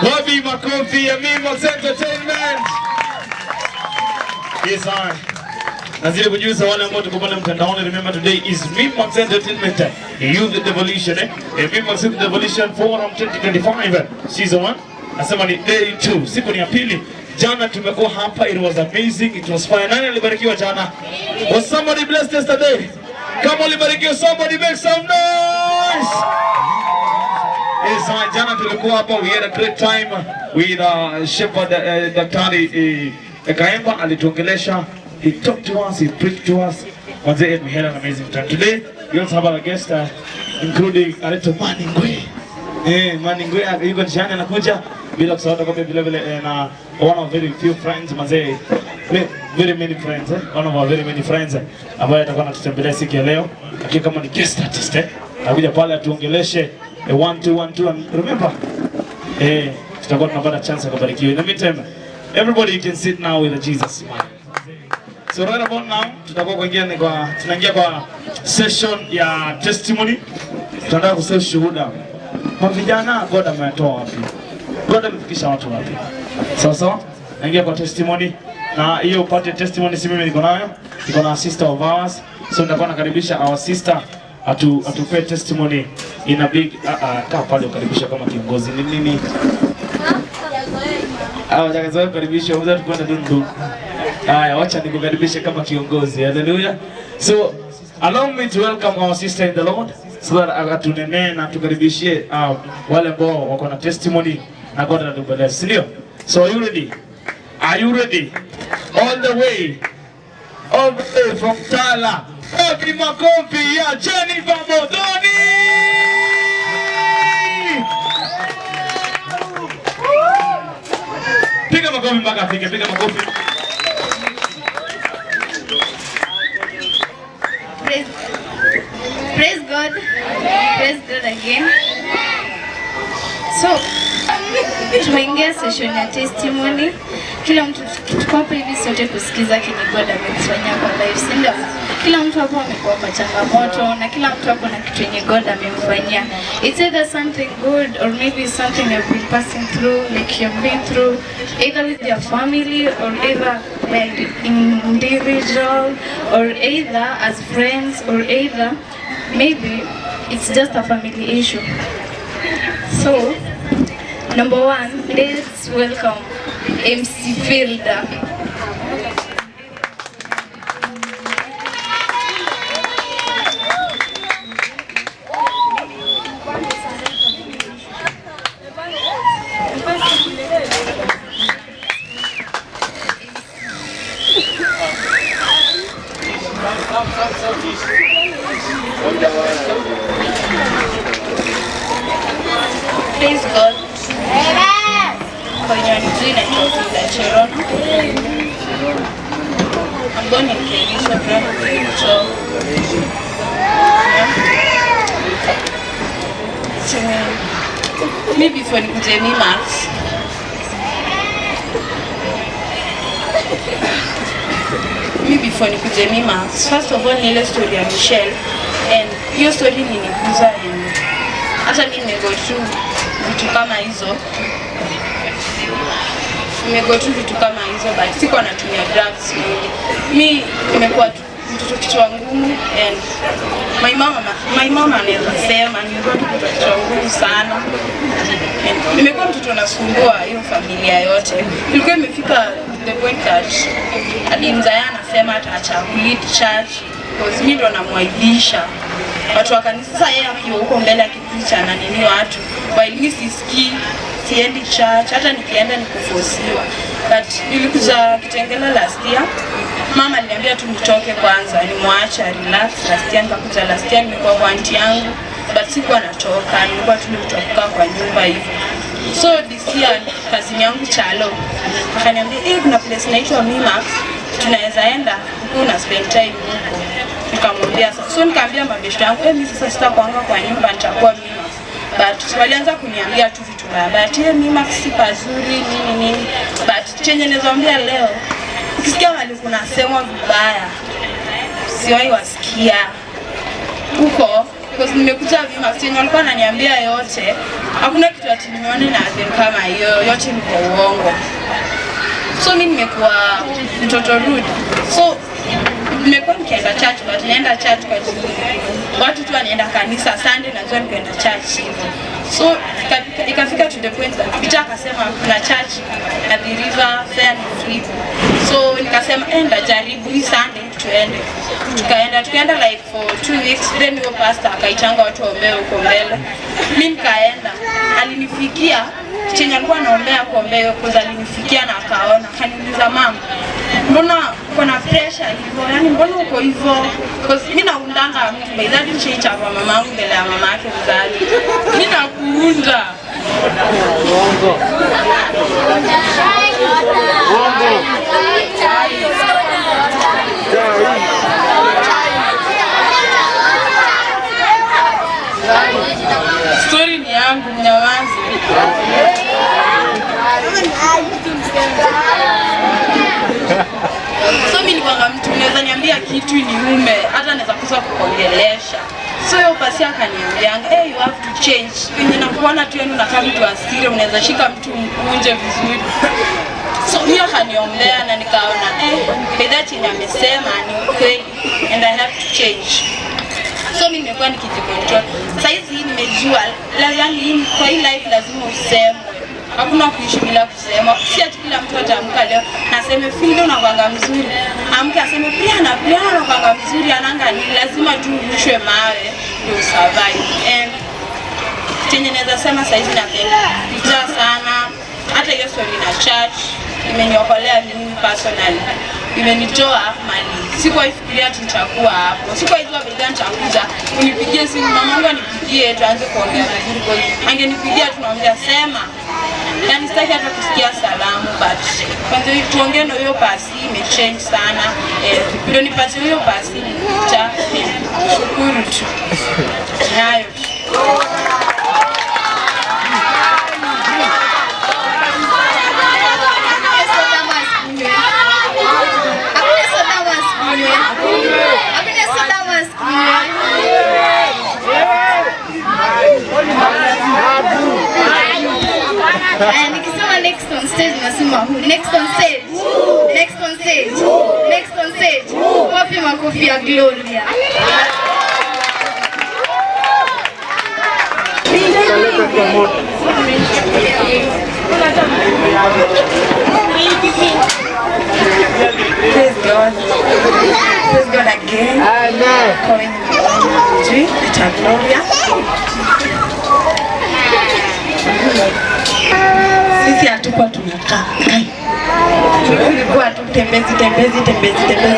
Bobby Makofi ya Mimos Entertainment. Yes, I. Nazidi kujuza wale ambao tuko pale mtandaoni, remember today is Mimos Entertainment Youth Devolution Mimos Youth Devolution Forum 2025 Season 1. Nasema ni day 2, siku ni ya pili. Jana tumekuwa hapa, it was amazing, it was fire. Nani alibarikiwa jana? Was somebody blessed yesterday? Kama ulibarikiwa, somebody make some noise. Yes, jana tulikuwa hapa, we had a great time with Shepherd Daktari Kaemba alituongelesha. He talked to us, he preached to us. Once again, we had an amazing time. Today, we also have a guest, including Areto Maningwe. Maningwe, yuko njiani anakuja. Bila kusahau kwa vile vile na one of very few friends, mazee. Very many friends, one of our very many friends. Ambaye atakuwa anatutembelea siku ya leo. Akiwa kama ni guest artist, anakuja pale atuongeleshe 1-2-1-2 and remember, tutakuwa tunapata chance ya kubarikiwa. In the meantime, everybody you can sit now with a Jesus smile. So right about now, tunaingia kwa session ya testimony. Tunataka kusema shuhuda. Kwa vijana God ametoa wapi? God amefikisha watu wapi? Sasa naingia kwa testimony, na hiyo upate testimony si mimi niko nayo. Niko na sister of ours. So nitakuwa nakaribisha our sister atupe testimony in a big kaa pale ukaribisha kama kiongozi. Ni nini? Jagazoe karibisha, mzee tukwenda dundu. Haya, wacha nikukaribishe kama kiongozi. Hallelujah. So allow me to welcome our sister in the Lord, so that akatunene na tukaribishie wale ambao wako na testimony na God anatubariki. Ndio? So are you ready? Are you ready? All the way from Tala. Bobby Makofi ya Jennifer Modoni. Piga makofi mpaka afike, piga makofi. Praise God. Praise God again. So, tumeingia session ya testimony. Kila mtu tuko hapa hivi sote kusikiza kile God amefanya kwa life, si ndio? Kila mtu hapo amekuwa kwa changamoto na kila mtu hapo na kitu yenye God amemfanyia. It's either something good or maybe something you've been passing through, like you've been through either with your family or either like individual or either as friends or either maybe it's just a family issue. So, number one, let's welcome MC Fielder. Praise God. Kwenye nzina hizi za Cherono. I'm going to introduce your brother. So, maybe before nikuje Mimos. First of all, nile story ya Michelle. And hiyo story niliguza yani. Hata mimi nimego through vitu kama hizo. But siko natumia drugs. Mimi nimekuwa mtoto kichwa ngumu and my mama anaweza sema nimekuwa mtoto kichwa ngumu sana. And nimekuwa mtoto nasumbua hiyo familia yote. Ilikuwa imefika the point that alimzaya anasema ataacha kulead church because mimi ndo namwaibisha. Watu wa kanisa sasa yeye akiwa huko mbele akipicha na nini watu. While mimi sisikii, siendi church, hata nikienda nikufosiwa. But nilikuja Kitengela last year. Mama aliniambia tu nitoke kwanza, nimwache relax. Last year nimekuwa kwa auntie yangu, but sikuwa natoka, nilikuwa tu kutoka kwa nyumba hivi. So this year cousin yangu Chalo akaniambia, kuna place inaitwa Mimos, tunaweza enda huko na spend time huko. Nikamwambia sasa. So nikamwambia mabeshte yangu, mimi sasa sitakuanga kwa nyumba, nitakuwa Mimos. But walianza kuniambia tu vitu mbaya. But Mimos si pazuri nini. But chenye nizoambia leo, ukisikia wale kuna sema vibaya, siwahi wasikia. Huko because nimekuja Vimax yenye walikuwa wananiambia yote. Hakuna kitu ati nimeona na kama hiyo, yote ni kwa uongo. So mimi nimekuwa mtoto rude. So nimekuwa nikienda church, but naenda church kwa watu tu wanaenda kanisa Sunday, najua nikaenda church hivyo. So ikafika to the point that Peter akasema kuna church at the river fair free. So nikasema enda jaribu hii Sunday tuende. Tukaenda like for 2 weeks. Then your pastor akaitanga watu waombee huko mbele. Mimi nikaenda. Alinifikia chenye alikuwa anaombea kuombea kwa alinifikia na akaona. Akaniuliza mama, mbona uko na pressure hivyo? Yaani mbona uko hivyo? Because mimi naundanga mtu by that change hapa mamangu mbele ya mamake mzazi. Mimi nakuunda. Uongo. Story ni yangu mnyamazi. So mimi nikwanga mtu naweza niambia kitu niume, hata naweza kosa kuongelesha. So hiyo basi akaniambia, "Hey, you have to change." Wenye nakuona tu yenu nakaa mtu asiri, unaweza shika mtu mkunje vizuri. So mimi akaniombea na nikaona that yenye amesema ni kweli and I have to change. So mimi nimekuwa nikijicontrol. Sasa hizi nimejua yaani kwa hii life lazima useme. Hakuna kuishi bila kusema. Si ati kila mtu atamka leo naseme Phil unakwanga mzuri. Amke aseme pia unakwanga mzuri, ananga ni lazima tu urushwe mawe ndio survive. And chenye naweza sema sasa hizi napenda Peter sana. Hata hiyo story na church imeniokolea mimi personally. Imenitoa mali. Sikuwa ifikiria tutakuwa hapo. Sikuwa hizo bidhaa nitakuja. Unipigie simu mamangu anipigie tuanze kuongea vizuri kwa. Angenipigia tunaongea sema. Yaani sitaki hata kusikia salamu but kwanza tuongee na hiyo pasi imechange sana. Ndio nipate hiyo pasi cha shukuru tu. Nayo. Nikisema next on stage nasema who? Next on stage. Next on stage. Next on stage. Wapi makofi ya Gloria? Praise God. Praise God again. Amen. Calling you to Gloria. Sisi hatukuwa tunakaa. Tulikuwa tu tembezi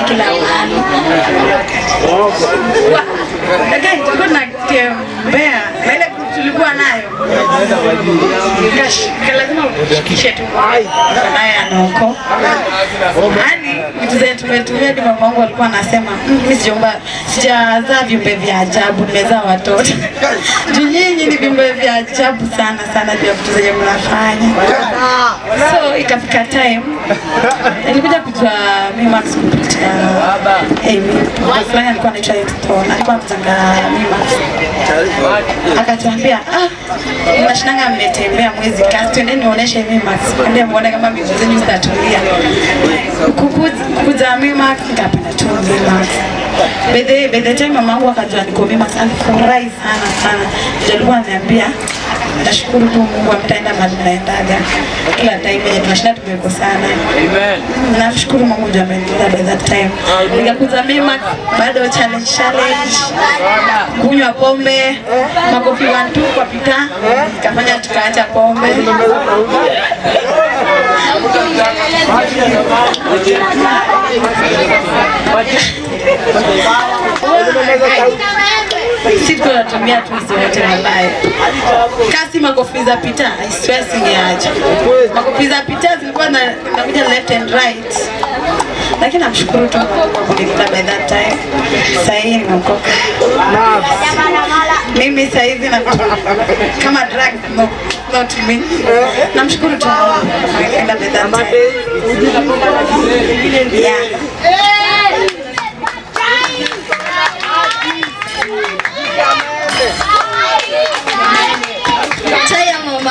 kila mahali. Again, tulikuwa tunatembea. Ile tulikuwa nayo. Lazima ushikishe tu. Naye anaoko. Hadi vitu zetu tumetumia hadi mamangu alikuwa anasema, "Mimi sijazaa viumbe vya ajabu, nimezaa watoto." Nyinyi ni viumbe vya ajabu sana vya vitu zenye mnafanya. So ikafika time nilikuja kujua Vimax kupitia Amy. Fulani alikuwa anaitwa Stone, alikuwa mtanga Vimax. Akatuambia, mnashinanga mmetembea mwezi kasi, twendeni nionyeshe Vimax. Ndio muone kama miguu zenu zitatulia. Kukuja Vimax nikapenda tu Vimax. By the time mamangu akajua niko Vimax alifurahi sana. Alikuwa ananiambia, "Nashukuru tu Mungu amtaenda mahali naendaga. Kila time tunashinda tumekosana." Amen. Nashukuru Mungu ndio amenilinda by that time. Nikakuza Vimax bado challenge. Kunywa pombe, makofi 1-2 kwa Peter. Kafanya tukaacha pombe. Sisi tunatumia tu hizo wote mabaya. Kasi makofi za Peter, I swear singeacha. Makofi za Peter zilikuwa nakuja left and right. Lakini namshukuru tu kwa kunileta by that time. Sasa hivi nimeokoka. Mimi sasa hivi na kama drug not me. Namshukuru tu kwa by that time. Yeah.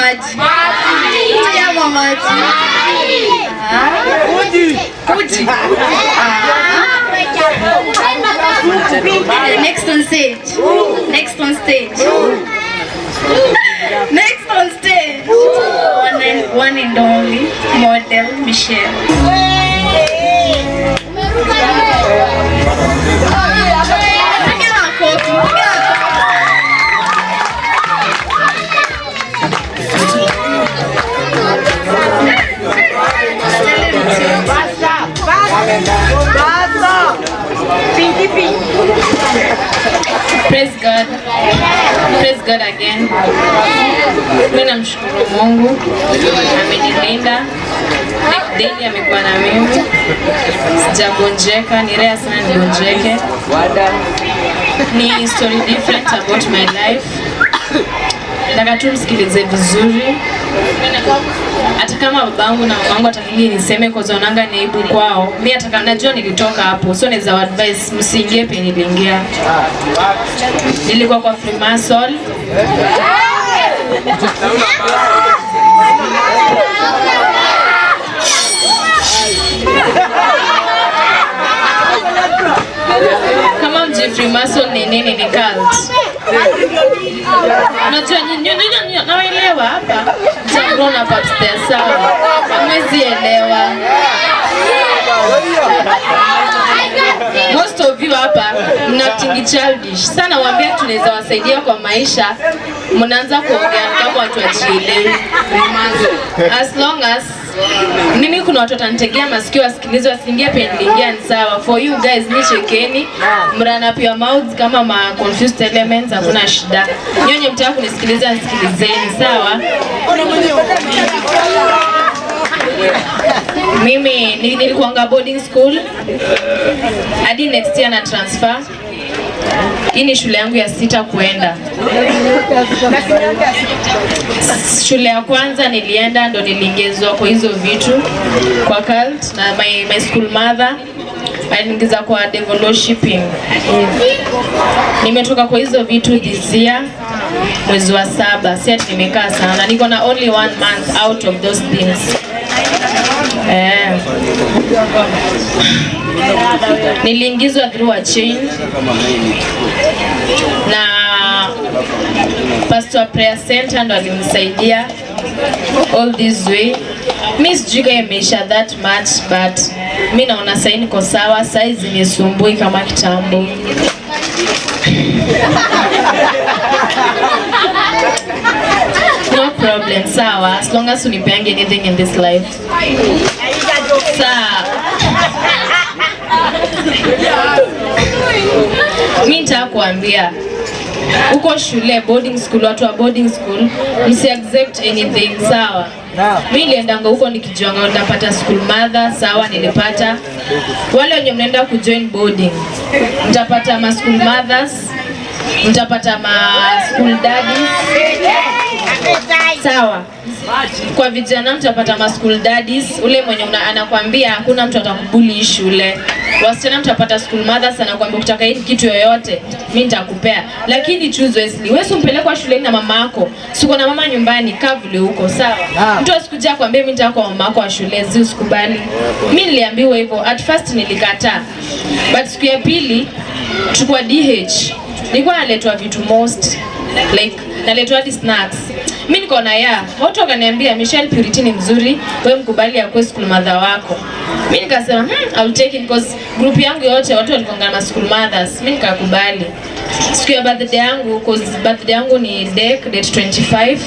maji? Chai ama maji? Uji. Next on stage. Next on stage. Next on stage. One and only model Michelle. Praise God. Praise God again. Mimi namshukuru Mungu. Amenilinda. Daily amekuwa na mimi. Sijagonjeka, ni rare sana nigonjeke. Ni story different about my life. Nataka tu msikilize vizuri. Hata kama babangu na mamangu atakini niseme kwa zonanga ni aibu kwao. Mimi hata najua nilitoka hapo. So naweza advise msiingie penye niliingia. Nilikuwa kwa Freemason. Kama mji Freemason ni nini ni cult. Unajua naelewa hapa. Grown up upstairs sawa. Hamwezi elewa. Most of you hapa mnatingi childish. Sana waambia tunaweza wasaidia kwa maisha. Mnaanza kuongea kama watu wajielewi. As long as mimi kuna watu watanitegea masikio wasikilize wasiingie pendilingia ni sawa. For you guys ni chekeni. Mrana pia mouths kama ma confused elements hakuna shida. Nyonye mtaka kunisikiliza nisikilizeni sawa. Mimi nilikuanga boarding school. Hadi next year na transfer. Hii ni shule yangu ya 6 kuenda. Shule ya kwanza nilienda ndo niliingizwa kwa hizo vitu kwa cult na my school mother aliniingiza kwa devil worshiping. Nimetoka kwa hizo vitu this year mwezi wa 7. Si ati nimekaa sana. Niko na only 1 month out of those things. Niliingizwa through a chain na pastor prayer center ndo alinisaidia all this way. Mimi sijui kama imeisha that much but mimi naona sasa niko sawa, size imesumbui kama kitambo. No problem, sawa, as long as unipeange anything in this life. Sawa. Mimi nitakuambia uko shule boarding school, watu wa boarding school msi accept anything sawa. Mimi niliendanga huko nikijonga napata school mother sawa, nilipata. Wale wenye mnaenda kujoin boarding mtapata ma school mothers, mtapata ma school daddies sawa. Kwa vijana mtapata ma school daddies, ule mwenye anakuambia hakuna mtu atakubuli shule. Wasichana mtapata school mothers anakuambia ukitaka hii kitu yoyote mimi nitakupea. Lakini choose wisely. Wewe umpelekwa shule na mama yako. Siko na mama nyumbani, kaa vile huko sawa. Mtu asikuja akwambia mimi nitaka kwa mama yako wa shule, usikubali. Mimi niliambiwa hivyo. At first nilikataa. But siku ya pili chukua DH. Nilikuwa naletwa vitu most like naletwa hadi snacks. Mimi niko na watu wakaniambia Michelle Purity ni mzuri, wewe mkubali ya kwa school mother wako. Mimi nikasema I'll take it because group yangu yote watu walikuwa na school mothers. Mimi nikakubali. Siku ya birthday yangu, because birthday yangu ni date 25.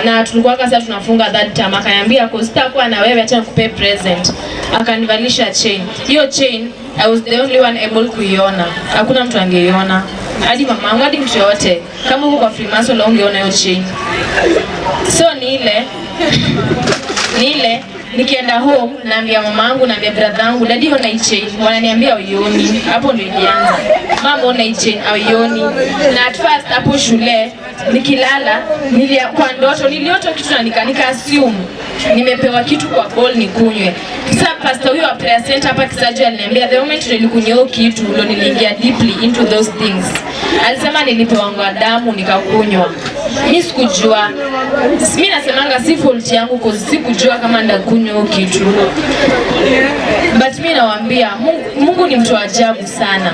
Na tulikuwa sasa tunafunga that time, akaniambia sitakuwa na wewe, acha nikupe present. Akanivalisha chain. Hiyo chain I was the only one able kuiona. Hakuna mtu angeiona. Hadi mamangu, hadi mtu yote. Kama uko kwa Freemason ungeona hiyo chain. So ni ile nikienda home naambia mamangu, naambia brother yangu, daddy ona hii chain. Wananiambia uioni. Hapo ndio ilianza. Mama ona hii chain uioni. Na at first hapo shule nikilala kwa ndoto niliota kitu na nika assume nimepewa kitu kwa bowl nikunywe. Sasa pastor huyo wa prayer center hapa Kisaju aliniambia the moment nilikunywa kitu ndio niliingia deeply into those things. Alisema nilipewa damu nikakunywa. Mimi sikujua. Mimi nasemanga si fault yangu kwa sikujua kama ndakunywa kitu. But mimi nawaambia Mungu ni mtu wa ajabu sana.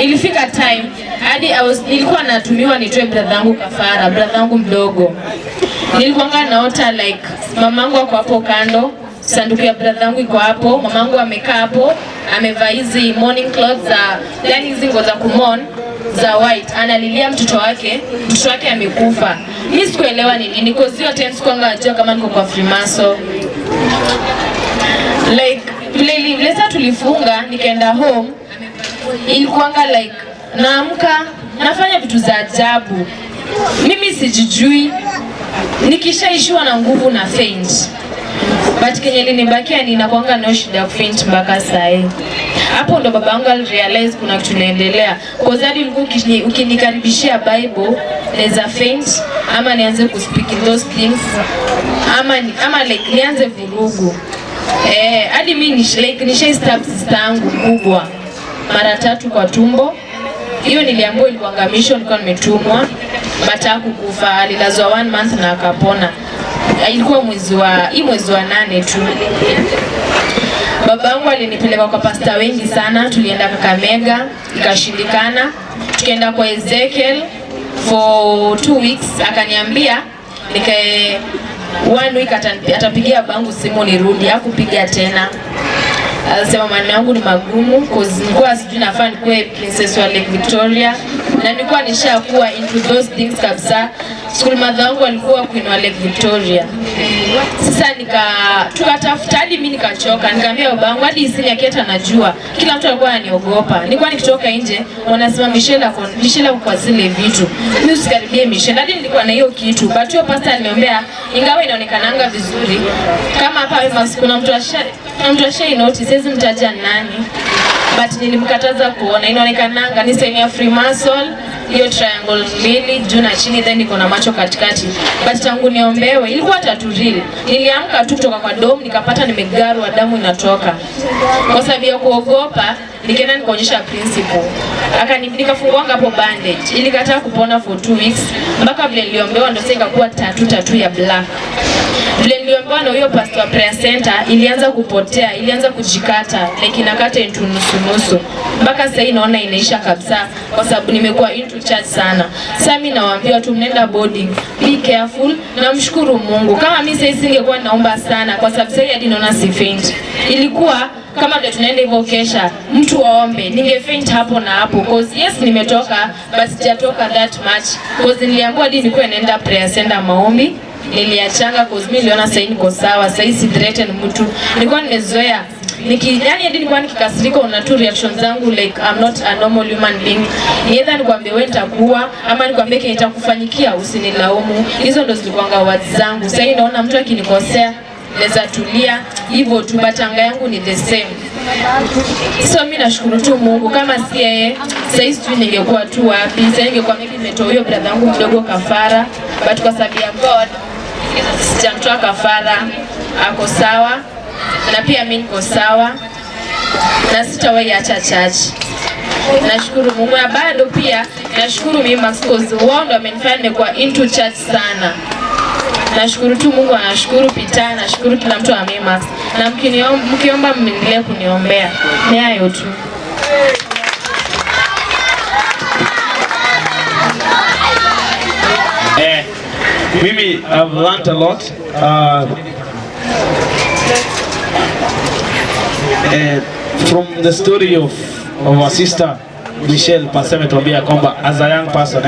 Ilifika time hadi nilikuwa natumiwa nitoe brother yangu kafara, brother yangu mdogo. Nilikuwa naota like mamangu ako hapo kando, sanduku ya brother yangu iko hapo, mamangu amekaa hapo, amevaa hizi morning clothes za yani hizi nguo za kumon za white, analilia mtoto wake amekufa. Mimi sikuelewa ni nini because hiyo time sikuanga najua kama niko kwa Freemason. Like vile tulifunga nikaenda home, ilikuanga like naamka nafanya vitu za ajabu. Mimi sijijui, nikishaishiwa na nguvu na faint. But kenye linibakia ninakuanga na shida ya faint mpaka saa. Hapo ndo baba yangu alirealize kuna kitu inaendelea. Kwa sababu ulikuwa ukinikaribishia Bible naweza faint ama nianze kuspeak in those things ama like nianze vurugu. Hadi mimi nisha stab sister yangu kubwa mara 3 kwa tumbo. Hiyo niliambiwa ilikuwa mission, nilikuwa nimetumwa. But hakukufa, alilazwa 1 month na akapona. Ilikuwa mwezi wa 8 tu. Babangu alinipeleka kwa pasta wengi sana, tulienda Kakamega, ikashindikana. Tukaenda kwa Ezekiel for 2 weeks, akaniambia 1 week atapigia babangu simu nirudi, hakupiga tena. Alisema maneno yangu ni magumu cause nilikuwa sijui nafaa nikuwe princess wa Lake Victoria na nilikuwa nishakuwa into those things kabisa. School mother wangu alikuwa queen wa Lake Victoria. Sasa tukatafuta hadi mimi nikachoka. Nikamwambia babangu hadi isini aketa najua. Kila mtu alikuwa ananiogopa. Nilikuwa nikitoka nje wanasema Michelle kwa zile vitu. Mimi usikaribie Michelle. Hadi nilikuwa na hiyo kitu. But hiyo pastor aliniambia ingawa inaonekananga vizuri kama hapa kuna mtu ashai notice siwezi mtaja nani. But nilimkataza kuona inaonekananga ni sign ya Freemason. Hiyo triangle mbili juu na chini then iko na macho katikati. But tangu niombewe ilikuwa tatu real. Niliamka tu kutoka kwa dom nikapata nimegarwa damu inatoka. Kwa sababu ya kuogopa nikaenda nikaonyesha principal. Nikafunguanga hapo bandage. Ilikataa kupona for 2 weeks. Mpaka vile niliombewa ndio sasa ikakuwa tatu ya black. Vile niliombewa na huyo pastor wa prayer center ilianza kupotea, ilianza kujikata, like inakata into nusu. Mpaka sasa naona inaisha kabisa kwa sababu nimekuwa into church sana. Sasa mimi nawaambia watu mnaenda boarding, be careful na mshukuru Mungu. Kama mimi sasa singekuwa naomba sana kwa sababu sasa hadi naona si faint. Ilikuwa kama vile tunaenda hivyo kesha, mtu waombe, ningefaint hapo na hapo cause yes nimetoka but sijatoka that much cause niliambiwa hadi nilikuwa naenda prayer center maombi. Niliachanga cause mimi niliona sasa niko sawa, sasa si threaten mtu. Nilikuwa nimezoea. Yani hadi nilikuwa nikikasirika una tu reactions zangu like I'm not a normal human being. Either nikwambie wewe nitakuwa ama nikwambie kile nitakufanyikia usinilaumu. Hizo ndo zilikuwa words zangu. Sasa naona mtu akinikosea naweza tulia hivyo tu, batanga yangu ni the same. So mimi nashukuru tu Mungu kama si yeye sasa hivi ningekuwa tu wapi? Sasa ningekuwa maybe nimetoa huyo brother yangu mdogo kafara, but kwa sababu ya God sijamtoa kafara, ako sawa na pia mimi niko sawa na sitawahi acha church. Nashukuru Mungu na bado pia nashukuru mimi Max cause wao ndio wamenifanya nimekuwa into church sana. Nashukuru tu Mungu, nashukuru Peter, nashukuru kila mtu wa Max. Na mkiomba mwendelee kuniombea. Ni hayo tu. Mimi I've learned a lot. From the story of our sister Michelle Paseme tuambia kwamba as a young person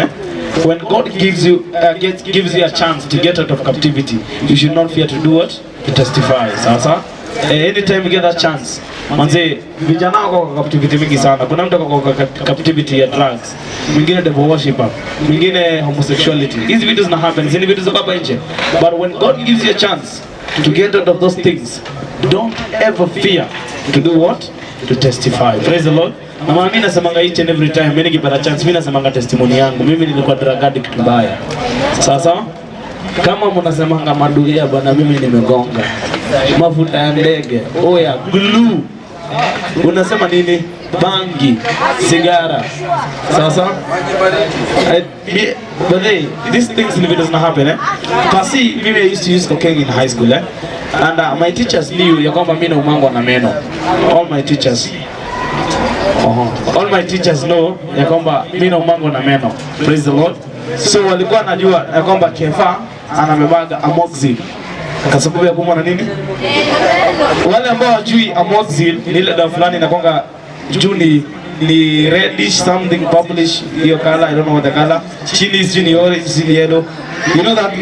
when God gives you a chance to get out of captivity, you should not fear to do what? To testify. Sasa anytime you get that chance, manze vijana wako kwa captivity mingi sana. Kuna mtu kwa captivity ya drugs, mwingine devil worshiper, mwingine homosexuality. Hizi vitu zina happen, hizi vitu za baba nje. But when God gives you a chance to get out of those things, don't ever fear to do what? To testify. Praise the Lord. Mama mimi nasemanga each and every time mimi nikipata chance mimi nasemanga testimony yangu. Mimi nilikuwa drug addict mbaya. Sasa Kama mnasemanga maduria bwana, mimi nimegonga. Mafuta ya ndege, oya, glue. Unasema nini? Bangi, sigara. Sasa but hey, these things in doesn't happen, eh? Kasi, maybe I used to use cocaine in high school, eh? And my teachers knew ya kwamba mimi na umango na meno. All my teachers. All my teachers know ya kwamba mimi na umango na meno. Praise the Lord. So walikuwa najua ya kwamba Kefa anabebaga amoxicillin. Kwa sababu ya kumwa na nini? Wale ambao wajui amoxicillin ni ile dawa fulani inakonga juu ni reddish something purplish, hiyo color, I don't know what the color. Chini is ni orange, is yellow. You know that,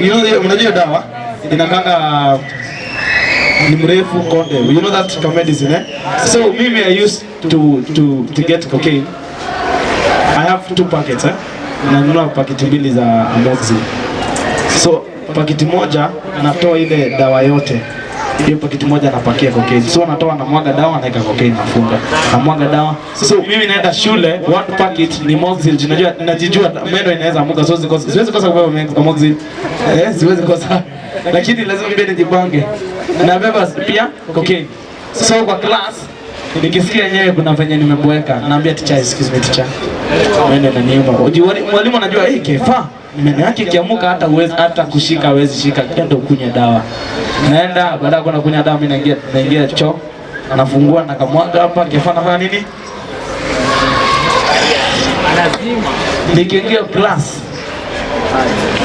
unajua dawa inakanga ni mrefu konde. You know that for medicine, eh? So mimi I used to get cocaine. I have 2 packets, eh? Na nunua paketi 2 za amoxicillin. So paketi moja natoa ile dawa yote. Hiyo paketi moja napakia cocaine. So natoa na mwaga dawa naeka cocaine nafunga. Na mwaga dawa. So mimi naenda shule, 1 packet ni amoxicillin. Unajua najijua meno inaweza amuka, so siwezi kosa kubeba amoxicillin. Siwezi kosa. Lakini lazima mimi nijipange. Nabeba pia cocaine. So kwa class nikisikia yenyewe kuna venye nimeboeka, naambia teacher, excuse me teacher. Meno inaniuma. Mwalimu anajua Kefa meno yake kiamuka hata kushika hawezi shika, ndio kunywa dawa. Naenda baada ya kwenda kunywa dawa, mimi naingia choo, nafungua na kamwaga hapa. Kefa anafanya nini? Lazima nikiingia class,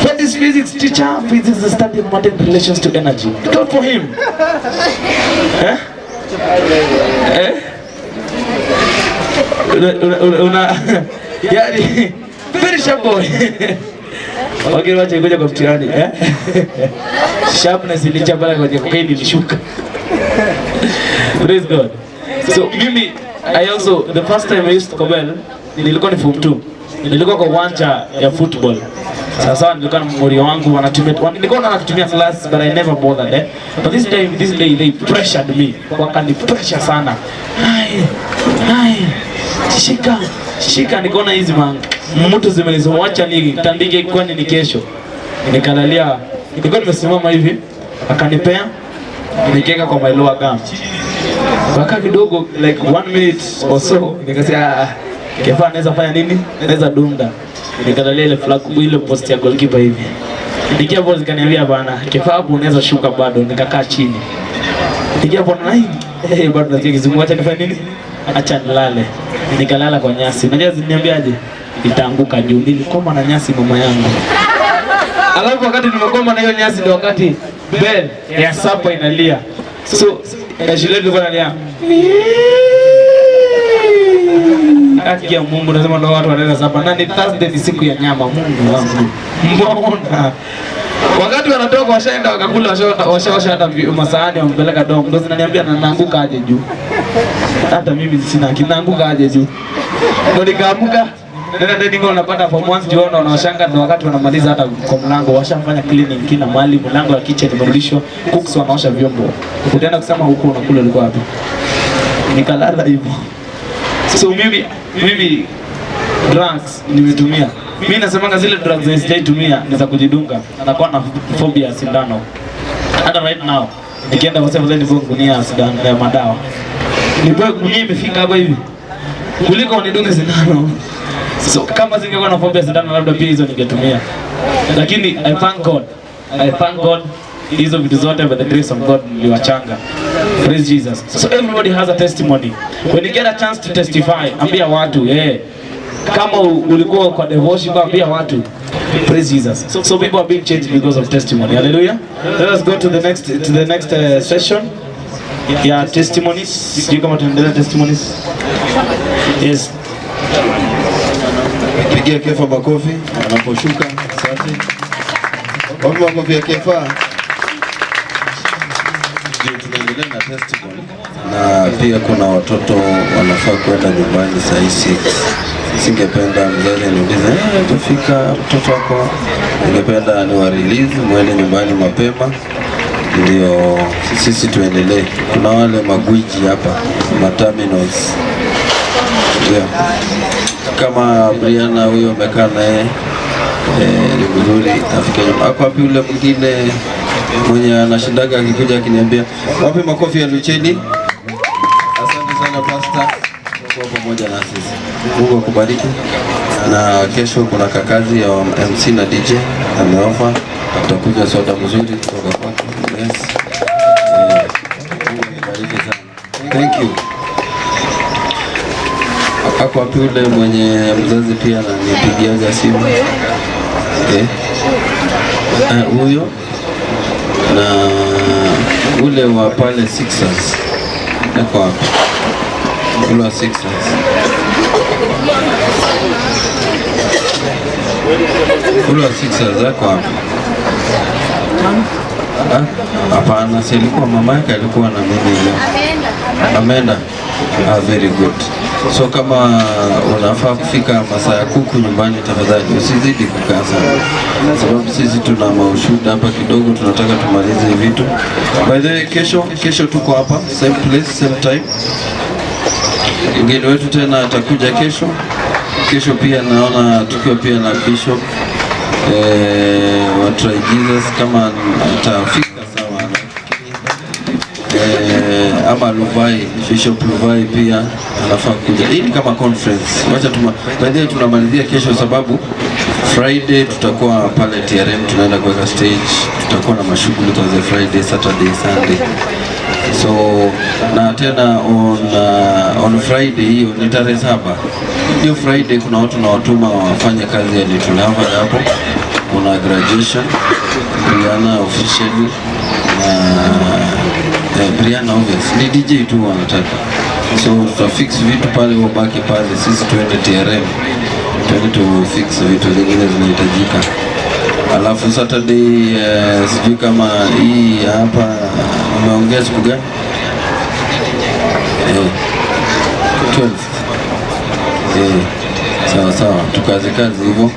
what is physics teacher? Physics is the study of modern relations to energy. Go for him. Yani very sharp boy. Okay, wacha ngoja kwa mtihani, sharpness ilichapala kwa cocaine ilishuka. Praise God. So mimi I also, the first time I used to Kobel, nilikuwa ni form 2. Nilikuwa kwa uwanja ya football. Sasa nilikuwa na mmoja wangu wanatumia, nilikuwa natumia class but I never bothered, eh? But this day they pressured me. Wakani pressure sana. Hai. Shika nikaona hizi mtu zimelizoacha ni tandike kwani ni kesho. Nikalalia, nilikuwa nimesimama hivi, akanipea, nikaweka kwa my lower gum. Waka kidogo like 1 minute or so, nikasema Kefa anaweza fanya nini? Anaweza dunda. Nikalalia ile flag ile post ya goalkeeper hivi. Nikia boss kaniambia bana, Kefa hapo unaweza shuka bado. Nikakaa chini. Nikia hapo na bado nasikia kizungu, acha nifanye nini? Acha nilale. Nikalala kwa nyasi. Unajua ziniambiaje? Itaanguka juu. Nilikoma na nyasi mama yangu. Alafu wakati nimekoma na hiyo nyasi ndio wakati bell ya sapa inalia. So shule ilikuwa inalia. Haki ya Mungu, nasema ndio watu wanaenda sapa. Na ni Thursday, ni siku ya nyama. Mungu wangu. Mbona? Wakati wanatoka washaenda wakakula, washaosha hata masahani wampeleka dom. Ndio zinaniambia na naanguka aje juu. Hata mimi sina kinaanguka aje juu. Ndio nikaamuka. Nenda ndani unapata form 1 jiona wanawashanga, na wakati wanamaliza hata kwa mlango washafanya cleaning kila mahali, mlango wa kitchen imerudishwa, cooks wanaosha vyombo. Utaenda kusema huko unakula ulikuwa wapi? Nikalala hivyo. So mimi drugs nimetumia. Mimi nasemanga zile drugs nisijaitumia ni za kujidunga. Anakuwa na phobia ya sindano. Hata right now nikienda kwa sababu ndio gunia sindano ya madawa. Nipo gunia imefika hapo hivi. Kuliko nidunge sindano. So kama singekuwa na phobia sindano labda pia hizo ningetumia. Lakini I thank God hizo vitu zote by the grace of God niliwachanga. Praise Jesus. So everybody has a testimony. When you get a chance to testify, ambia watu, kama ulikuwa kwa devotion, ambia watu. Praise Jesus. So people are being changed because of testimony. Hallelujah. Let us go to the next session. Yeah, testimonies. Do you come to the testimonies? Yes. Pigia Kefa makofi anaposhuka. Asante. Wapi makofi ya Kefa? Tunaendelea na testimony. Na pia kuna watoto wanafaa kwenda nyumbani saa hizi. Singependa mzazi niulize, tufika mtoto wako, ningependa ni wa release mwende nyumbani mapema ndio sisi tuendelee. Kuna wale magwiji hapa, terminals. Yeah. Kama Brianna huyo umekaa naye ni mzuri afike nyuma. Hapo wapi ule mwingine mwenye anashindaga akikuja akiniambia wapi makofi ya Lucheni? Asante sana pastor kwa pamoja na sisi. Mungu akubariki. Na kesho kuna kakazi ya MC na DJ ameofa, atakuja soda mzuri kutoka kwake. Yes. Mungu akubariki sana. Thank you. Ako wapi ule mwenye mzazi pia ananipigiaga simu? Okay. Huyo na ule wa pale Sixers. Ako wapi? Ule wa Sixers. Ule wa Sixers ako wapi? Hapana, si alikuwa mama yake alikuwa na mimi leo. Ameenda. Very good. So kama unafaa kufika masaa ya kuku nyumbani, tafadhali usizidi kukaa sana, sababu sisi tuna maushuda hapa kidogo, tunataka tumalize vitu. By the way, kesho tuko hapa same place same time. Mgeni wetu tena atakuja kesho. Kesho pia naona tukiwa pia na Bishop wa Try Jesus, kama atafika sawa, ama Luvai, Bishop Luvai pia anafaa kuja. Hii ni kama conference. Wacha baadaye tunamalizia kesho, sababu Friday tutakuwa pale TRM, tunaenda kuweka stage, tutakuwa na mashughuli kwa Friday, Saturday, Sunday. So na tena on Friday hiyo ni tarehe 7. Hiyo Friday kuna watu na watuma wafanye kazi ya Little Harvard hapo. Kuna graduation, Brianna officially na Brianna obvious. Ni DJ tu wanataka. So tutafix vitu pale, wabaki pale, sisi tuende TRM. Tuende tu fix vitu zingine zinahitajika. Alafu Saturday sijui kama hii hapa umeongea siku gani? 12. Sawa, tukazi hivyo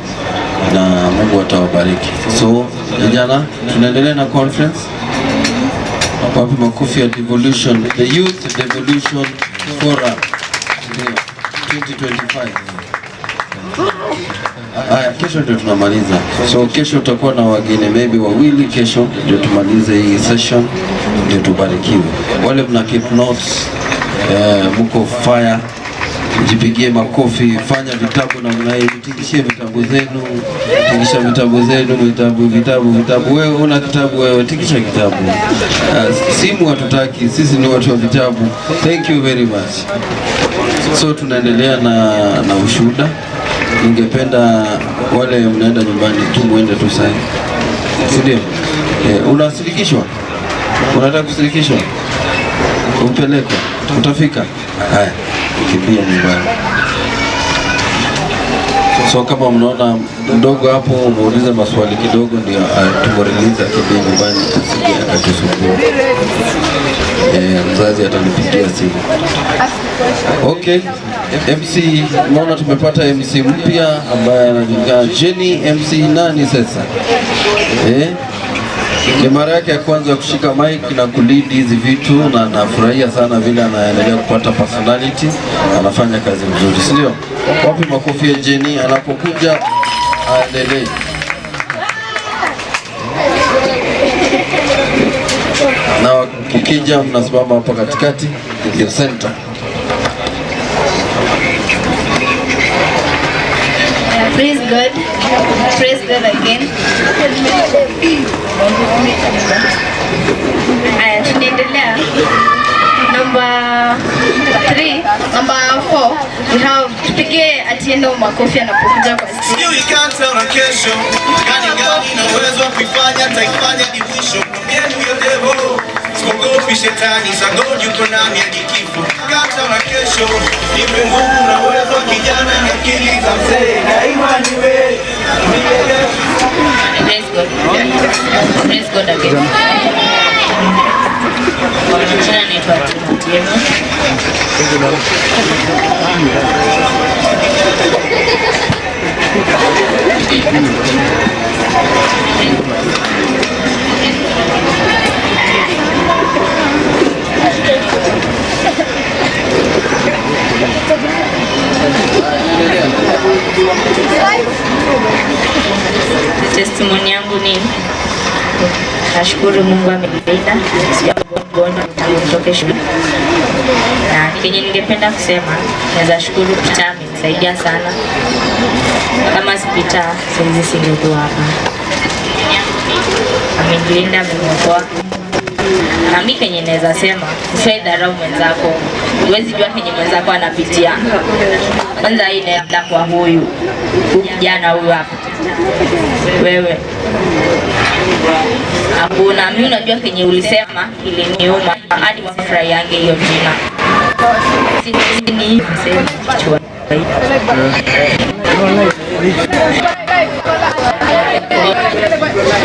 na Mungu atawabariki. So vijana, tunaendelea na conference. Wapi makofi ya Devolution, the Youth Devolution Forum 2025. Haya, kesho ndio tunamaliza. So kesho tutakuwa na wageni maybe wawili, kesho ndio tumalize hii session, ndio tubarikiwe. Wale mna keep notes, mko fire, jipigie makofi, fanya vitabu na mnaitikishie vitabu zenu, tikisha vitabu. Wewe una kitabu, wewe tikisha kitabu. Simu hatutaki, sisi ni watu wa vitabu. Thank you very much. So tunaendelea na ushuhuda. Ningependa wale mnaenda nyumbani tu muende tu sasa. Ndio. Unasilikishwa? Unataka kusilikishwa? Upeleke. Utafika. Haya. Kimbia nyumbani. So kama mnaona mdogo hapo, muulize maswali kidogo ndio tumoreliza kimbia nyumbani, asije akatusumbua. Mzazi atanipigia simu. Okay. MC, naona tumepata MC mpya ambaye anajulikana Jenny. MC nani sasa? Ni mara yake ya kwanza kushika mic na kulead hizi vitu, na nafurahia sana vile anaendelea kupata personality, anafanya kazi nzuri, si ndio? Wapi makofi ya Jenny anapokuja aendelee. Na kikija mnasimama hapa katikati, ndio center. Praise God. Praise God again. Tunaendelea. Number 4, we have tupige Atieno makofi anapokuja kwa stage. You can't tell na kesho. Gani na uwezo wa kuifanya taifanya ni mwisho. Mwambieni huyo devil. Simogopi shetani, sagod yuko nami hadi kifo. Can't tell na kesho. Nipe nguvu na uwezo wa kijana na akili za mzee. Daima niwe. Praise God. Praise God again. Jina naitwa Atieno. mimi nashukuru Mungu amenilinda sijagonjwa tangu nitoke shule. Na kenye ningependa kusema, naweza shukuru Peter amenisaidia sana. Kama si Peter siwezi singekuwa hapa. Amenilinda, ameniokoa. Na mimi kenye naweza sema, usidharau mwenzako. Huwezi jua kenye mwenzako anapitia. Kwanza hii inaenda kwa huyu kijana huyu hapa. Wewe hakuna, mimi unajua kenye ulisema iliniuma hadi wafurahi yange hiyo jina. Sini kichwa.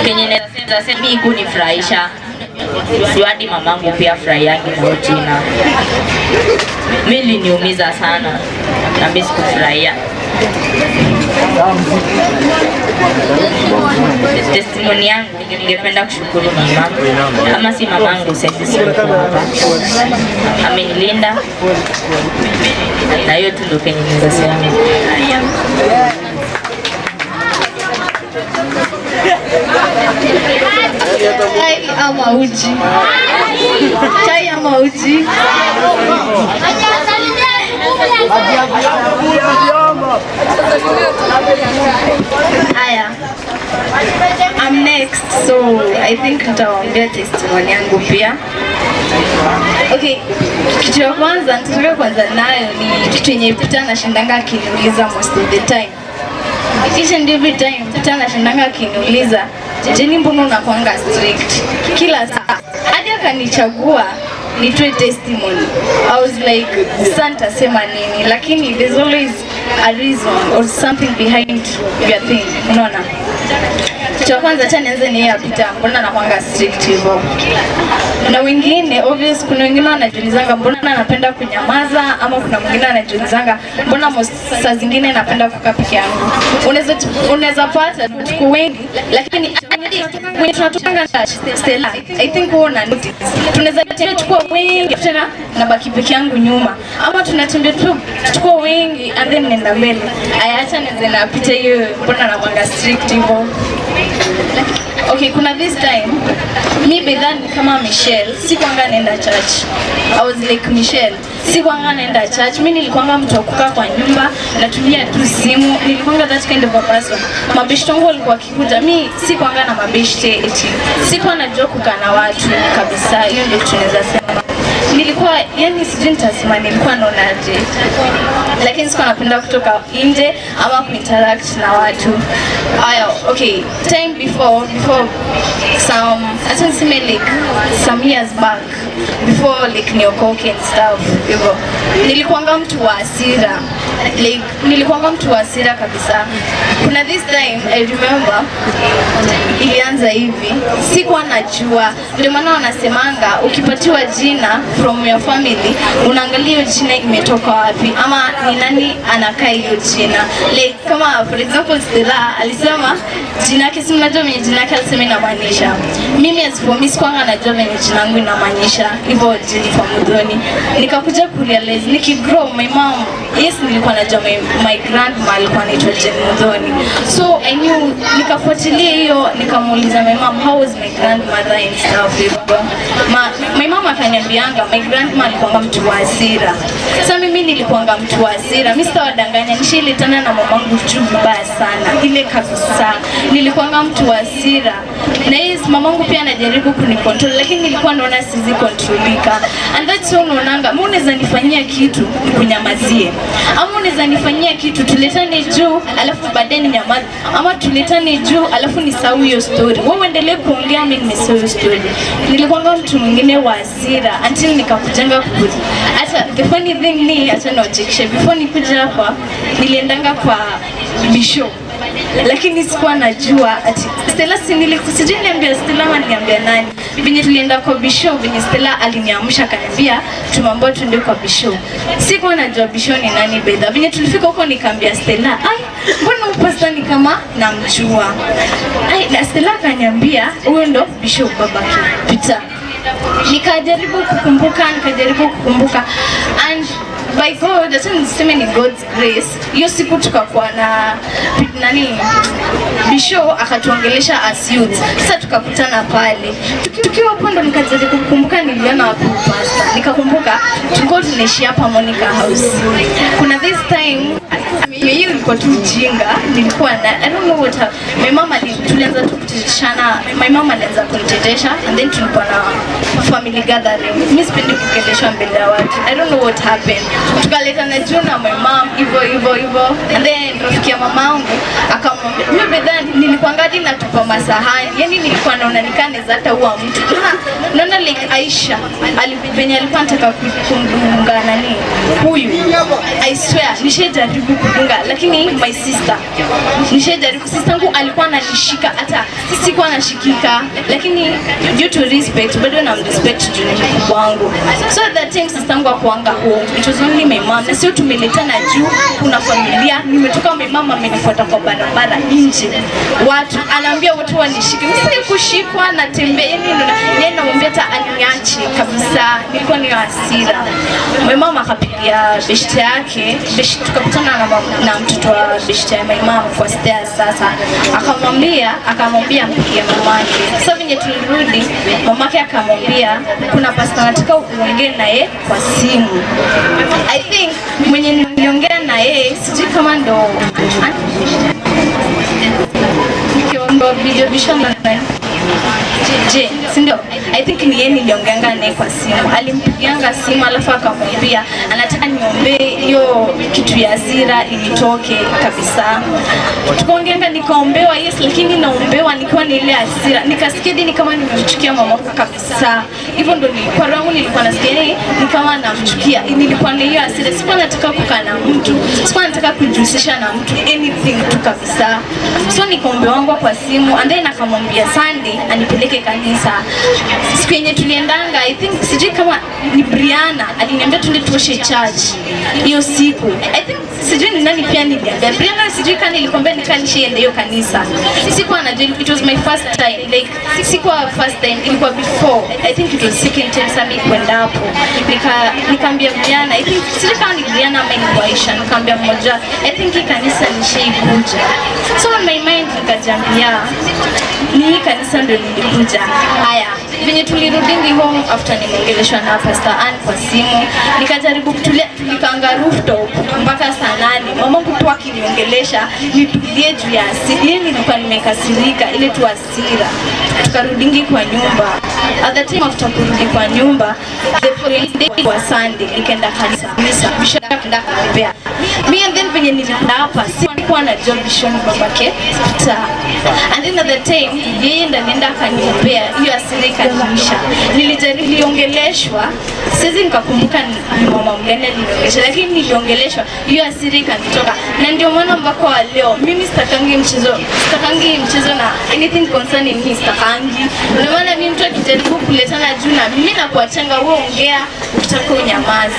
Kenye naweza sema mimi kunifurahisha. Siwadi mamangu pia furahi yange na jina. Mimi iliniumiza sana na mimi sikufurahia. Testimony yangu ningependa kushukuru mamangu. Kama si mamangu sisi hapa. Amenilinda. Na hiyo tu ndio kenye naweza sema. Chai ama uji? Chai ama uji? Haya, I'm next, so I think nitawaambia testimony yangu pia. Okay, kitu ya kwanza nitataka kwanza nayo ni kitu yenye Peter anashindanga akiniuliza most of the time. Each and every time Peter anashindanga akiniuliza, Jenny, mbona unakuanga strict kila saa? Hadi akanichagua nitoe testimony. I was like, Santa sema nini? Lakini there's always a reason or something behind your thing. Unaona? Kitu ya kwanza acha nianze ni ya Peter, mbona anakuanga strict hivyo? Na wengine obvious, kuna wengine wanajiulizanga mbona anapenda kunyamaza, ama kuna mwingine anajiulizanga mbona saa zingine napenda kukaa peke yangu. Unaweza pata tuko wengi, lakini when tunatokanga Stella, I think una notice tunaweza tembea tuko wengi tena nabaki peke yangu nyuma, ama tunatembea tuko wengi and then nenda mbele. Acha nianze na Peter, hiyo mbona anakuanga strict hivyo? Okay, kuna this time mi bedhani kama Michelle sikuanga naenda church. I was like Michelle, sikuanga naenda church. Mimi nilikuanga mtu wa kukaa kwa nyumba natumia tu simu. Nilikuanga that kind of a person. Mabeshte wangu walikuwa wakikuja, mimi sikuanga na mabeshte eti. Sikuwa najua kukaa na watu kabisa. Hiyo ndio tunaweza sema. Nilikuwa yani sijui nitasema nilikuwa naonaje. Lakini sikuwa napenda kutoka nje ama kuinteract na watu. Okay, time before some years back, before like niokoke and stuff, hivyo nilikuanga mtu wa hasira. Like nilikuanga mtu wa hasira kabisa. Kuna this time I remember ilianza hivi, sikuwa najua. Ndio maana wanasemanga ukipatiwa jina from your family, unaangalia hiyo jina imetoka wapi ama ni nani anakaa hiyo jina. Like kama for example Stella alisema jina yake, si mnajua mimi jina yake alisema inamaanisha. Mimi as for me sikuanga najua mimi jina langu inamaanisha hivyo Jennifer Muthoni. Nikakuja kurealize nikigrow, my mom, yes nilikuwa najua my grandma alikuwa anaitwa Jennifer Muthoni. So I knew, nikafuatilia hiyo, nikamuuliza my mom how was my grandmother and stuff. My mom akaniambianga my grandma alikuwa mtu wa hasira. Sasa mimi nilikuwa mtu wa hasira. Mimi sitawadanganya, nishiletana na mamangu juu vibaya sana. Ile kabisa nilikuwa mtu wa hasira. Na yes mamangu pia anajaribu kunicontrol, lakini nilikuwa naona sizi controlika. And that's why unaonanga mimi unaweza nifanyia kitu nikunyamazie, ama unaweza nifanyia kitu tuletane juu alafu baadaye ninyamaze, ama tuletane juu alafu nisahau hiyo story. Wewe endelee kuongea, mimi nimesahau hiyo story. Nilikuwa mtu mwingine wa hasira until nikakujanga kukuza. Hata the funny thing ni acha naochekesha, before nikuja hapa niliendanga kwa Bishop, lakini sikuwa najua ati Stella, sijui niambia Stella ama niambia nani. Binye tulienda kwa Bishop, binye Stella aliniamsha akaniambia tumeambiwa tuende kwa Bishop. Sikuwa najua Bishop ni nani bedha. Binye tulifika huko nikaambia Stella, ai mbona mpasta ni kama namjua. Na Stella akaniambia huyo ndo Bishop babake Peter. Nikajaribu kukumbuka and by God, acha niseme ni God's grace. Hiyo siku tukakuwa na Bisho akatuongelesha as youth. Sasa tukakutana pale. Tukiwa hapo ndo nikajaribu kukumbuka niliona wapi pastor. Nikakumbuka tulikuwa tunaishi hapa Monica House. Kuna this time hiyo ilikuwa tu jinga, nilikuwa na I don't know what my mama tulianza tukutishana. My mama alianza kunitetesha and then tulikuwa na family gathering. Mimi sipendi kukeleshwa mbele ya watu. I don't know what happened. Tukaleta na Juna my mom hivyo and then rafiki ya mamangu akamwambia mimi bedani nilikuwa ngadi natupa masahani. Yaani nilikuwa naona nikane za hata huwa mtu. Naona like Aisha alipenya alikuwa anataka kumdunga nani huyu. I swear nishajaribu kudunga lakini my sister nishajaribu, sistangu alikuwa ananishika hata sikuwa anashikika, lakini due to respect bado na respect juu ni mkubwa wangu. So at that time sistangu akuanga home, it was only my mom, na sio tumeletana juu kuna familia. Nimetoka my mama amenifuata kwa barabara nje, watu anaambia watu wanishike, mimi kushikwa na tembea yeye naomba hata aniache kabisa. Nilikuwa ni hasira. My mama akapigia beshte yake, tukakutana na mtoto wa beshte ya my mom kwa stairs. Sasa akamwambia mpigie mamake. Sasa venye tulirudi mamake akamwambia kuna pastor anataka uongee naye kwa simu. I think mwenye niliongea naye sijui kama ndo video bishana je, sindio? I think ni yeye niliongeanga naye kwa simu. Alimpigianga simu alafu akamwambia anataka niombe hiyo kitu ya hasira ilitoke kabisa. Tukaongeanga nikaombewa, yes, lakini naombewa nikiwa ni ile hasira. Nikasikia ni kama nimemchukia mama kabisa. Hivyo ndo nilikuwa rangu, nilikuwa nasikia ni kama namchukia. Nilikuwa na hiyo hasira. Sikuwa nataka kukaa na mtu. Sikuwa nataka kujihusisha na mtu anything tu kabisa. So nikaombewa kwa simu and then akamwambia Sunday anipeleke kanisa. Siku yenye tuliendanga, I think sijui kama ni Brianna aliniambia tuende tuoshe church hiyo siku. I think sijui ni nani pia niliambia Brianna, sijui kama nilikwambia nikanishiende hiyo kanisa. Sikuwa najua, it was my first time, like sikuwa first time, ilikuwa before. I think it was second time sami kwenda hapo. Nikaambia Brianna, I think sijui kama ni Brianna ama ni Aisha, nikaambia mmoja, I think hii kanisa nishaikuja. So in my mind nikajambia ni kanisa ndo nilikuja. Haya, venye tulirudingi home after nimeongeleshwa na Pastor Ann kwa simu, nikajaribu tulikaanga rooftop mpaka saa 8. Mama kutoa kiniongelesha nitulie juu ya hasira. Nilikuwa nimekasirika ile tu hasira. Tukarudingi kwa nyumba. At the time after kurudi kwa nyumba, the following day was Sunday, nikaenda kanisa. Bishop akaenda kuniombea. Me and then venye nilikuwa hapa, sikuwa na job bishop babake. And then at the time yeye ndo nenda akaniombea, hiyo hasira ikaniisha. Niliongeleshwa, siwezi nikakumbuka ni mama mgani aliongelesha, lakini niliongeleshwa, hiyo hasira ikanitoka. Na ndio maana mpaka leo mimi sitakangi mchezo na anything concerning me, sitakangi. Ndio maana mimi mtu akijaribu kuletana juu na mimi na kuachanga wewe ongea, ukitaka unyamaze.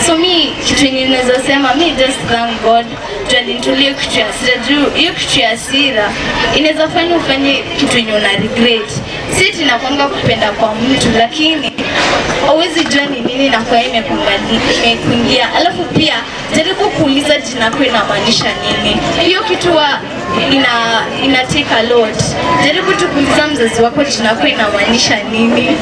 So mimi kitu yenye naweza sema, mimi just thank God tulinitulia kitu ya hasira juu hiyo kitu ya hasira inaweza fanya ufanye kitu yenye una regret. Si tunakwanga kupenda kwa mtu, lakini hauwezi jua ni nini na kwa imekuingia. Alafu pia jaribu kuuliza jina lako inamaanisha nini. Hiyo kitu ina take a lot. Jaribu tu kuuliza mzazi wako jina lako inamaanisha nini.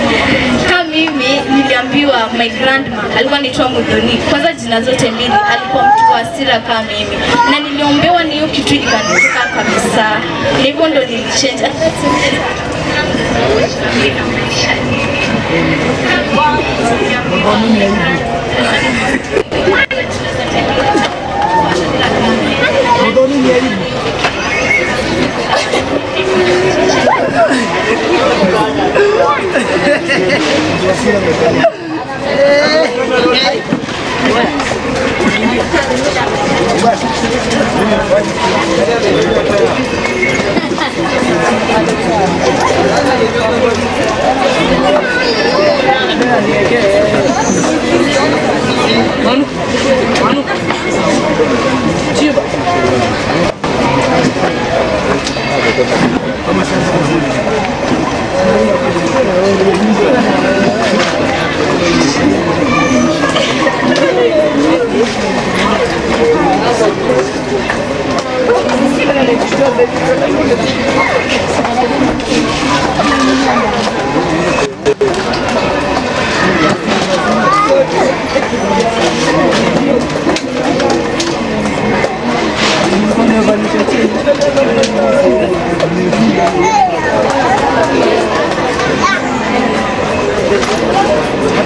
Kama mimi niliambiwa my grandma alikuwa anaitwa Mudhoni. Kwanza jina zote mbili alikuwa mtu wa hasira kama mimi. Na niliombewa ni hiyo kitu ikanitoka kabisa. Hivyo ndo nilichange.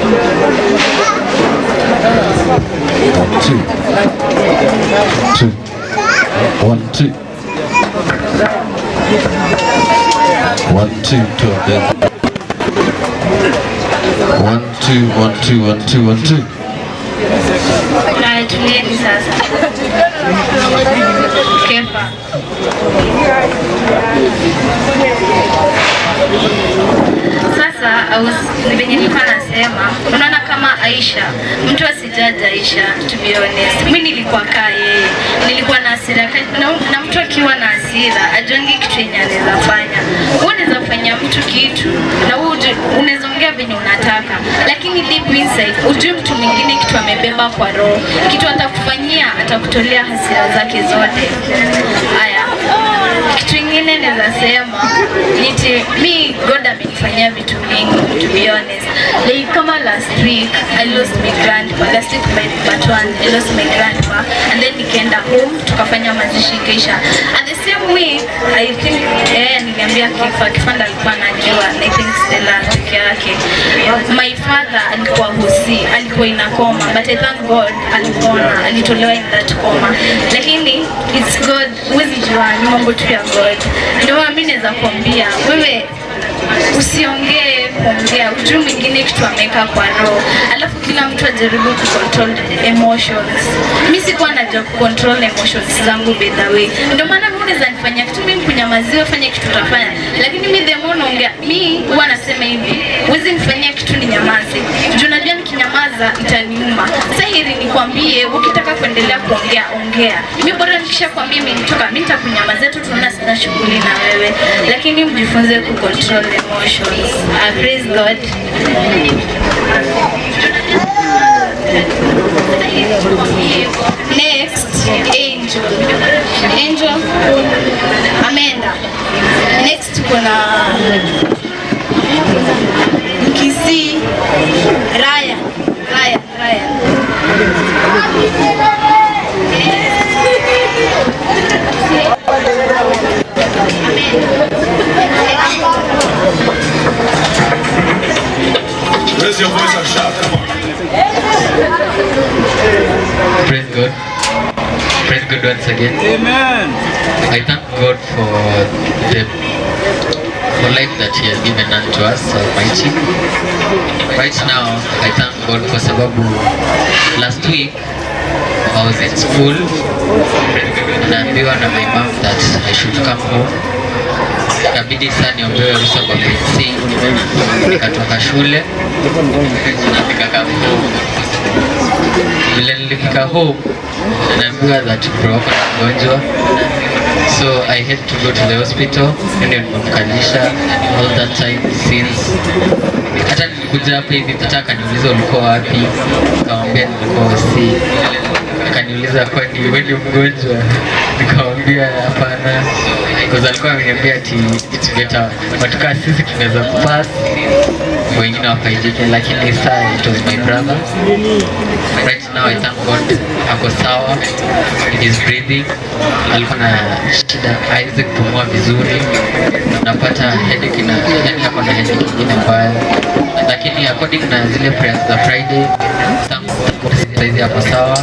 1 2 2. Na tulieni sasa. Kepa. Sasa venye nilikuwa nasema, unaona kama Aisha, mtu asijaja Aisha, to be honest. Mimi nilikuwa kaa yeye, nilikuwa na hasira na mtu akiwa na hasira ajongi kitu yenye anaweza fanya. Wewe unaweza fanya mtu kitu na wewe unaweza ongea venye unataka, lakini deep inside ujue mtu mwingine kitu amebeba kwa roho, kitu atakufanyia, atakutolea hasira zake zote. Haya, kitu kingine naweza sema niti mi God amenifanyia vitu mingi, to be honest. Like kama last week I lost my grandpa, last week but one I lost my grandpa, and then nikaenda home tukafanya mazishi kesha. And the same week I think niliambia Kifanda alikuwa anajua, I think Stella peke yake. My father alikuwa hosi, alikuwa ina coma, but I thank God alipona, alitolewa in that coma. Lakini it's God, huwezi jua, ni mambo tu ya God. Ndio mimi naweza kuambia wewe usiongee kuongea, ujue mwingine kitu ameka kwa roho, alafu kila mtu ajaribu kucontrol emotions. Mimi sikuwa najua kucontrol emotions zangu by the way. Ndio maana mimi naweza nifanya kitu, mimi kunyamazia fanya kitu utafanya, lakini mimi the more naongea, mimi huwa nasema hivi, huwezi nifanyia kitu ni nyamaze, juu najua nikinyamaza itaniuma. Sasa hili nikwambie, ukitaka kuendelea kuongea ongea, mimi bora nikishakwambia mimi nitoka, mimi nitakunyamazia tu, tunaona sina shughuli na wewe, lakini mjifunze kucontrol emotions. I praise God. Next, Angel. Angel, Amanda. Next kuna Kisi, Ryan. Raise your voice and shout, come on. Praise God. Praise God once again. Amen. I thank God for life that He has given unto us, Almighty. Right now, I thank God for sababu last week I was in school and naambiwa na my mom that I should come home. Ikabidi sana niombewe ruhusa kwa KC. Nikatoka shule na nikakaa home. Vile nilifika home naambiwa that bro wako na mgonjwa, so I had to go to the hospital and nimemkalisha all that time since. Hata nilikuja hapa hivi nataka niulize ulikuwa wapi, nikamwambia nilikuwa hosi. Akaniuliza kwani wewe ni mgonjwa, nikamwambia hapana, because alikuwa ameniambia ati it's better matuka sisi tunaweza kupass wengine wakaijike, lakini saa it was my brother. Right now I thank God ako sawa, he is breathing. Alikuwa na shida haiwezi kupumua vizuri, napata headache na yani hapo na headache nyingine mbaya, lakini according na zile prayers za Friday thank God saizi hapo sawa,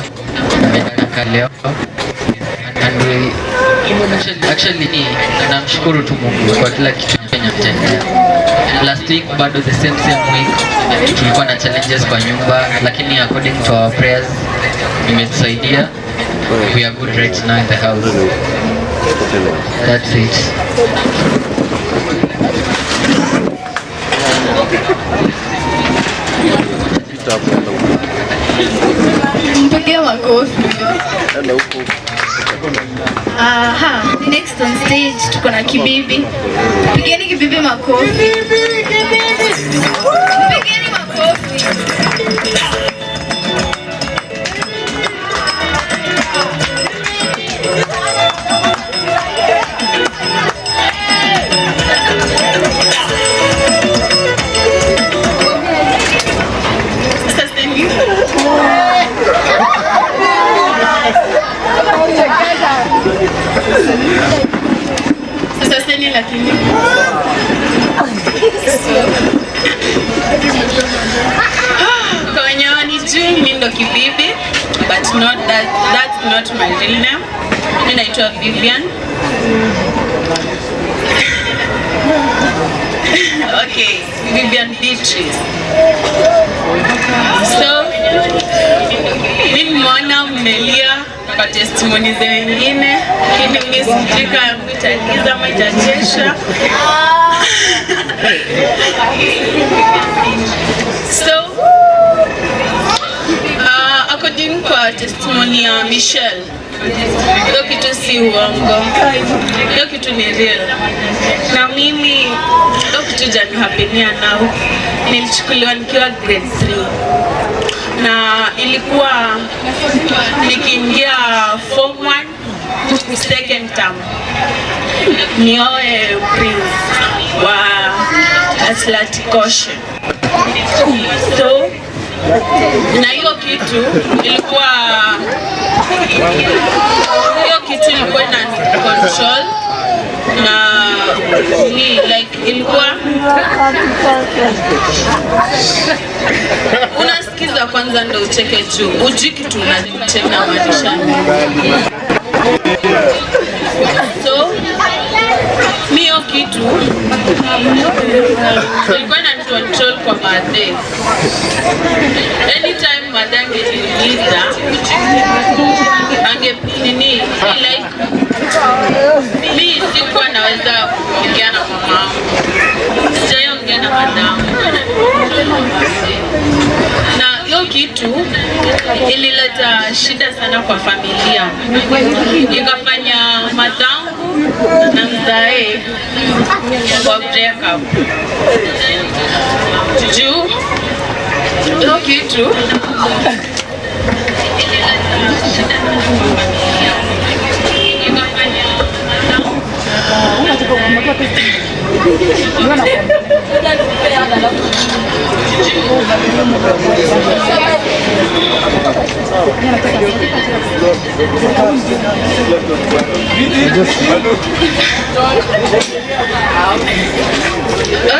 amekaa leo and actually namshukuru tu Mungu kwa kila kitu kinachotendea. Last week bado the same week tulikuwa na challenges kwa nyumba, lakini according to our prayers imetusaidia. We are good right now in the house. That's it. Mpige makofi. Aha, next on stage tuko na Kibibi. Pigeni Kibibi makofi. Pigeni makofi. Sasa lakini Vivian. Okay, Vivian Beatrice. So, mimi mwana mmelia kwa testimony za wengine, lakini mimi sijika yangu italiza ama itachesha. So, according kwa testimony ya Michelle, hiyo kitu si uongo, hiyo kitu ni real. Na mimi hiyo kitu janihapenia nao, nilichukuliwa nikiwa grade 3 na ilikuwa nikiingia form 1 second term nioe prince wa Atlantic Ocean. So na hiyo kitu ilikuwa ina control na ni like ilikuwa unasikiza kwanza ndo ucheke juu ujui kitu unacheka maishani. So hiyo kitu ilikuwa ina control kwa birthday. Anytime madange niliuliza nini like mimi sikuwa naweza kuongea na mama, sijaongea na madamu, na hiyo kitu ilileta shida sana kwa familia, ikafanya madangu na mzae wa break up juu hiyo kitu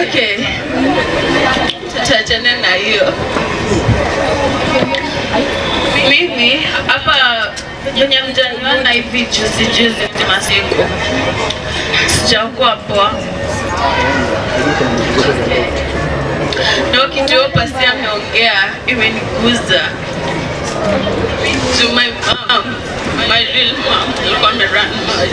okay, tutachana na hiyo. Mimi hapa yenye mjaniona hivi juzi masiku sijakuwa poa. Ndio kitu pasi ameongea imeniguza. To my mom, my real mom, alikuwa amerun mad.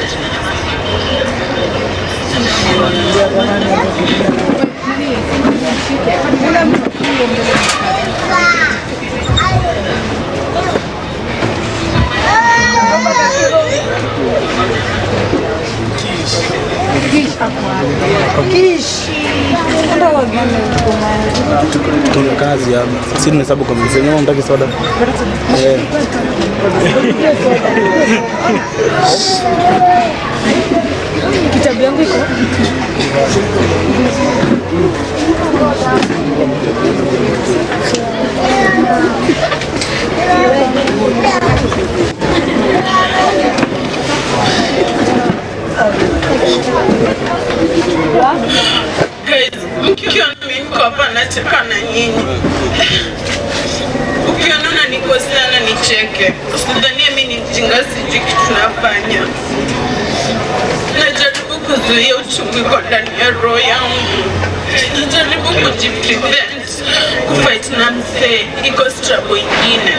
Tuna kazi hapa. Sisi tunahesabu kwa mzee. Nyama mtaki soda? Kitabu yangu iko. Ukiona mimi niko hapa nacheka na nyinyi. Ukiona niko sana nicheke. Usidhanie mimi ni mjinga sijui kitu nafanya. Najaribu kuzuia uchungu kwa ndani ya roho yangu. Najaribu kujiprevent kufight na mzee iko struggle ingine.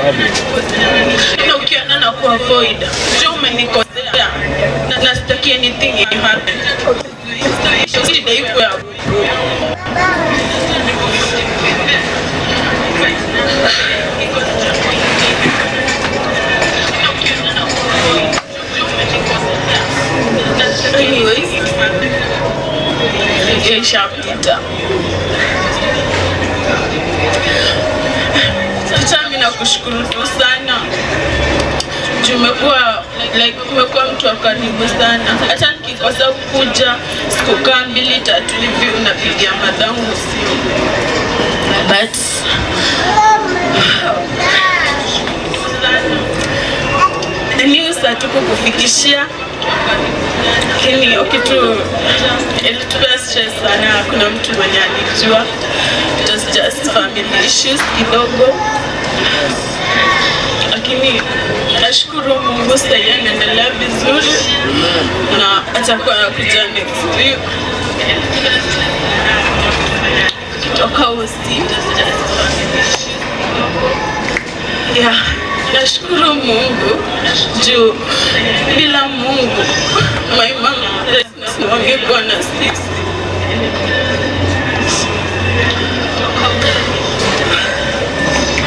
Na ukiona na kuavoid, juu umenikosea na sitaki anything happen. Shida iko ya anyways, ishapita. Mimi nakushukuru sana. Umekuwa mtu wa karibu sana. Hata nikikosa kuja siku kama 2-3 hivi unapigia madangu simu. But news hatuko kufikishia. Lakini hiyo kitu ilitupea stress sana. Kuna mtu mwenye alijua. It was just family issues kidogo. Lakini nashukuru Mungu sasa anaendelea vizuri na atakuwa anakuja next week kutoka hosi. Yeah, nashukuru Mungu juu bila Mungu my mom wangekuwa na sisi.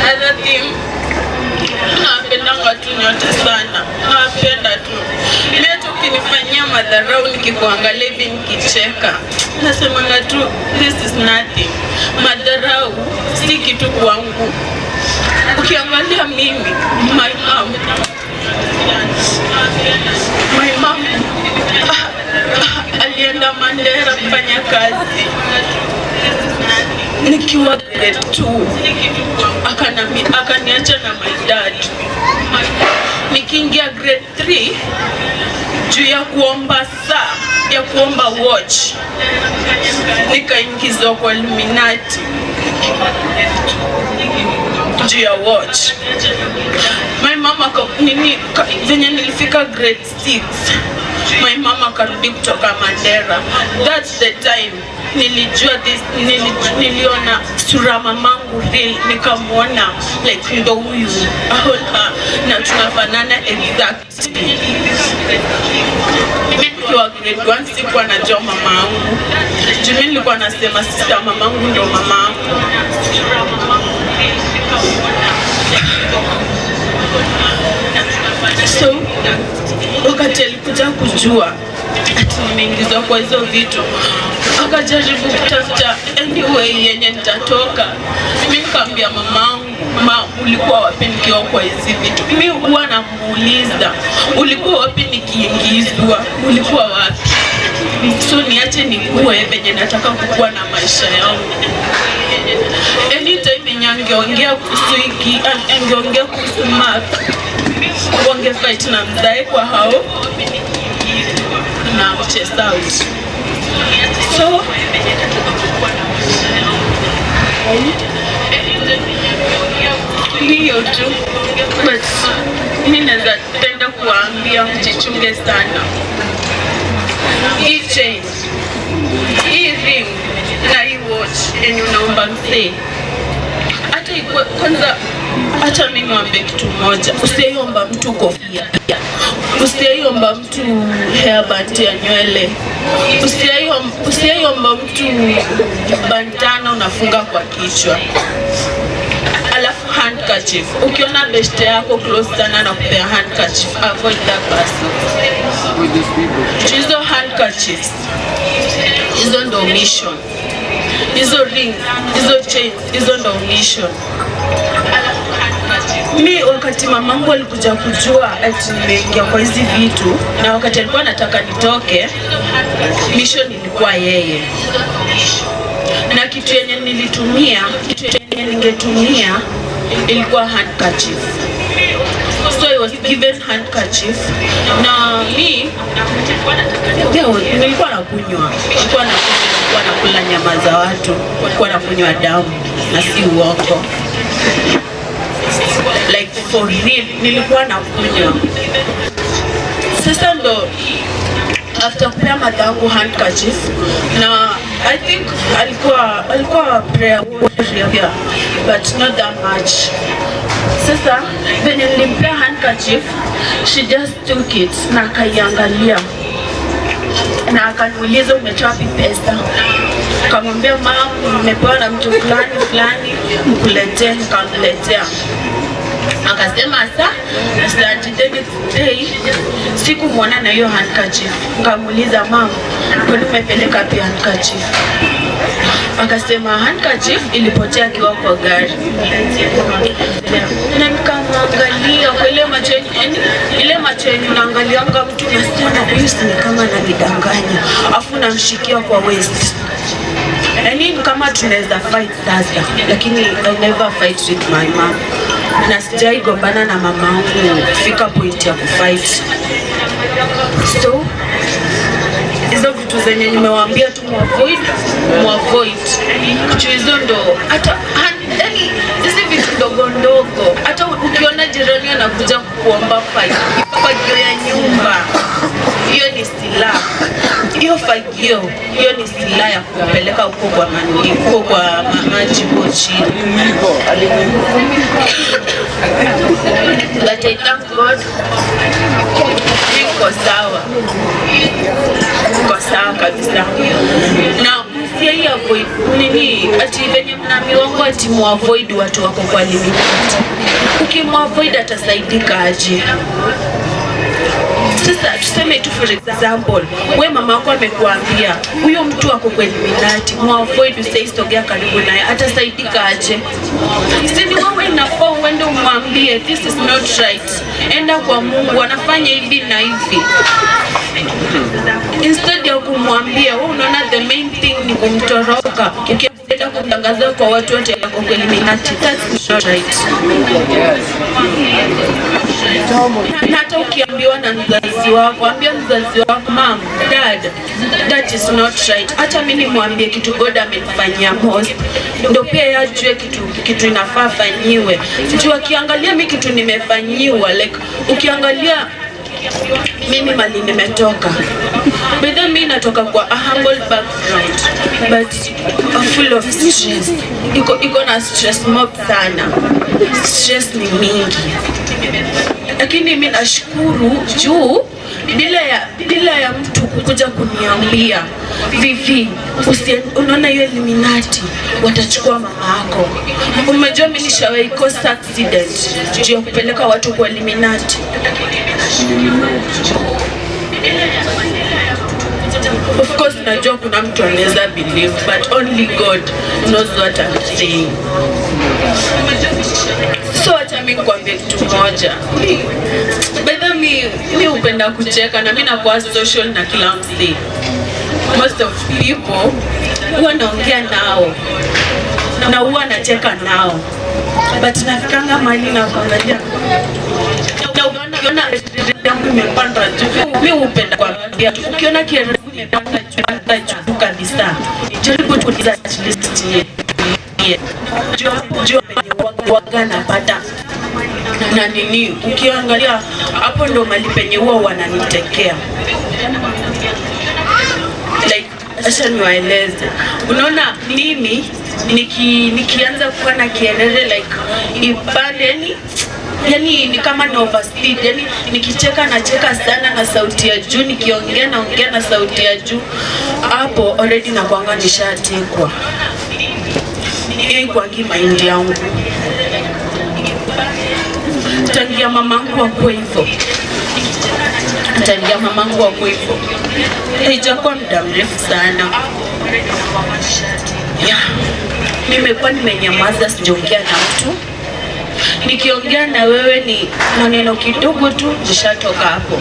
Another thing, napenda watu nyote sana, napenda tu. Leo tu ukinifanyia madharau nikikuangalia hivi nikicheka, nasemanga tu this is nothing. Madharau si kitu kwangu. Ukiangalia mimi, my mom alienda Mandera kufanya kazi nikiwa grade 2, akaniacha na my dad. Nikiingia grade 3 juu ya kuomba saa ya kuomba watch nikaingizwa kwa Illuminati juu ya watch. My mama venye nilifika grade 6 my mama karudi kutoka Mandera. That's the time nilijua this, niliona sura mamangu real, nikamuona like ndo huyu na tunafanana exactly. Nikiwa grade 1 sikuwa najua mamangu. Jumi nilikuwa nasema sister mamangu ndo mamangu. So wakati alikuja kujua ati nimeingizwa kwa hizo vitu, akajaribu kutafuta anyway yenye nitatoka. Mimi nikamwambia mamangu, ulikuwa wapi nikiwa kwa hizi vitu? Mimi huwa namuuliza, ulikuwa wapi nikiingizwa? Ulikuwa wapi? So niache nikuwe venye nataka kukua na maisha yangu. Anytime yenye angeongea kuhusu hiki, angeongea kuhusu Mark, wangefight na mzae kwa hao na chest out. So hiyo tu, but mimi napenda kuambia mjichunge sana. Hii chain, hii ring na hii watch yenye unaomba msee, hata kwanza, hata mimi niwaambie kitu moja, usiomba mtu kofia, usiomba mtu hairband ya nywele, usiomba mtu bandana unafunga kwa kichwa. Alafu handkerchief, ukiona beshte yako close sana na kupea handkerchief, avoid that person. Hizo handkerchiefs, hizo ndo mission. Hizo ring, hizo chains, hizo ndo mission. Mimi wakati mamangu alikuja kujua ati nimeingia kwa hizi vitu, na wakati alikuwa anataka nitoke, mission ilikuwa yeye. Na kitu yenye ningetumia ilikuwa handkerchief. So I was given handkerchief. Na mimi nilikuwa nakunywa, nilikuwa nakula nyama za watu, nilikuwa nakunywa damu na si uongo. Like for real, nilikuwa nakunywa. Sasa ndo after kupea madangu handkerchief, na I think alikuwa prayer warrior, but not that much. Sasa venye nilimpea handkerchief, she just took it na akaiangalia na akaniuliza umetoa wapi pesa? Nikamwambia mama, nimepewa na mtu fulani mkuletee. Nikamletea. Akasema asante. Day sikumwona na hiyo handkerchief. Nikamuuliza mama, kwani umepeleka wapi handkerchief? Akasema handkerchief ilipotea akiwa kwa gari. Na nikamwangalia kwa ile macho yenye unaangalianga mtu unasikia huyu si kama ananidanganya, afu namshikia kwa waist. Yaani kama tunaweza fight sasa, lakini I never fight with my mom. Na sijai gombana na mamangu kufika point ya kufight. So hizo vitu zenye nimewaambia tu muavoid. Kitu hizo ndo hata yani hizi vitu ndogo, hata ukiona jirani anakuja kukuomba 5 hiyo ni silaha ya kupeleka huko kwa maji huko chini. But I thank God, niko sawa kabisa. Na msiai avoid nini ati venye mnaambiwa ati muavoid watu wako kwa limit. Ukimwavoid atasaidika aje? Sasa tuseme tu for example, wewe mama yako amekuambia huyo mtu wako kwa Illuminati, muavoid, usisogea karibu naye, atasaidika aje? Sisi wewe inafaa uende umwambie this is not right. Enda kwa Mungu, anafanya hivi na hivi. Instead ya kumwambia, wewe unaona the main thing ni kumtoroka. Ukienda kutangaza kwa watu wote wako kwa Illuminati, that's not right. Na hata ukiambiwa na mzazi wako, ambia mzazi wako, mom, dad, that is not right. Acha mimi nimwambie kitu God amenifanyia most, ndio pia yajue kitu inafaa fanyiwe. Juu akiangalia mimi kitu nimefanyiwa, like ukiangalia mimi mali nimetoka, but then mimi natoka kwa a humble background but full of stress. Iko na stress mob sana, stress ni mingi, lakini mimi nashukuru juu bila ya mtu kukuja kuniambia vivi unaona hiyo Illuminati watachukua mama yako. Umejua mimi nishawahi cause accident juu ya kupeleka watu kwa Illuminati. Of course najua kuna mtu anaweza believe, but only God knows what I'm saying. So acha mimi nikwambie kitu moja. By the way, mimi hupenda kucheka na mimi nakuwa social na kila mtu. Most of people huwa naongea nao na huwa nacheka nao, but nafikanga mahali na kuangalia na unaona yangu imepanda juu. Mimi hupenda kuambia ukiona kiasi imepanda juu kabisa, jaribu kuuliza at least juu waga napata na nini. Ukiangalia hapo ndo mali penye huwa wananitekea. Like acha niwaeleze, unaona mimi nikianza kuwa na kielele like ipande yani ni kama no overspeed, yani nikicheka nacheka sana na sauti ya juu, nikiongea naongea na sauti ya juu, hapo already nakuanga nishatekwa. Hii kwa mind yangu tangia mamangu wako hivyo, haijakuwa muda mrefu sana. Nimekuwa nimenyamaza, sijaongea na mtu. Nikiongea na wewe ni maneno kidogo tu, nishatoka hapo.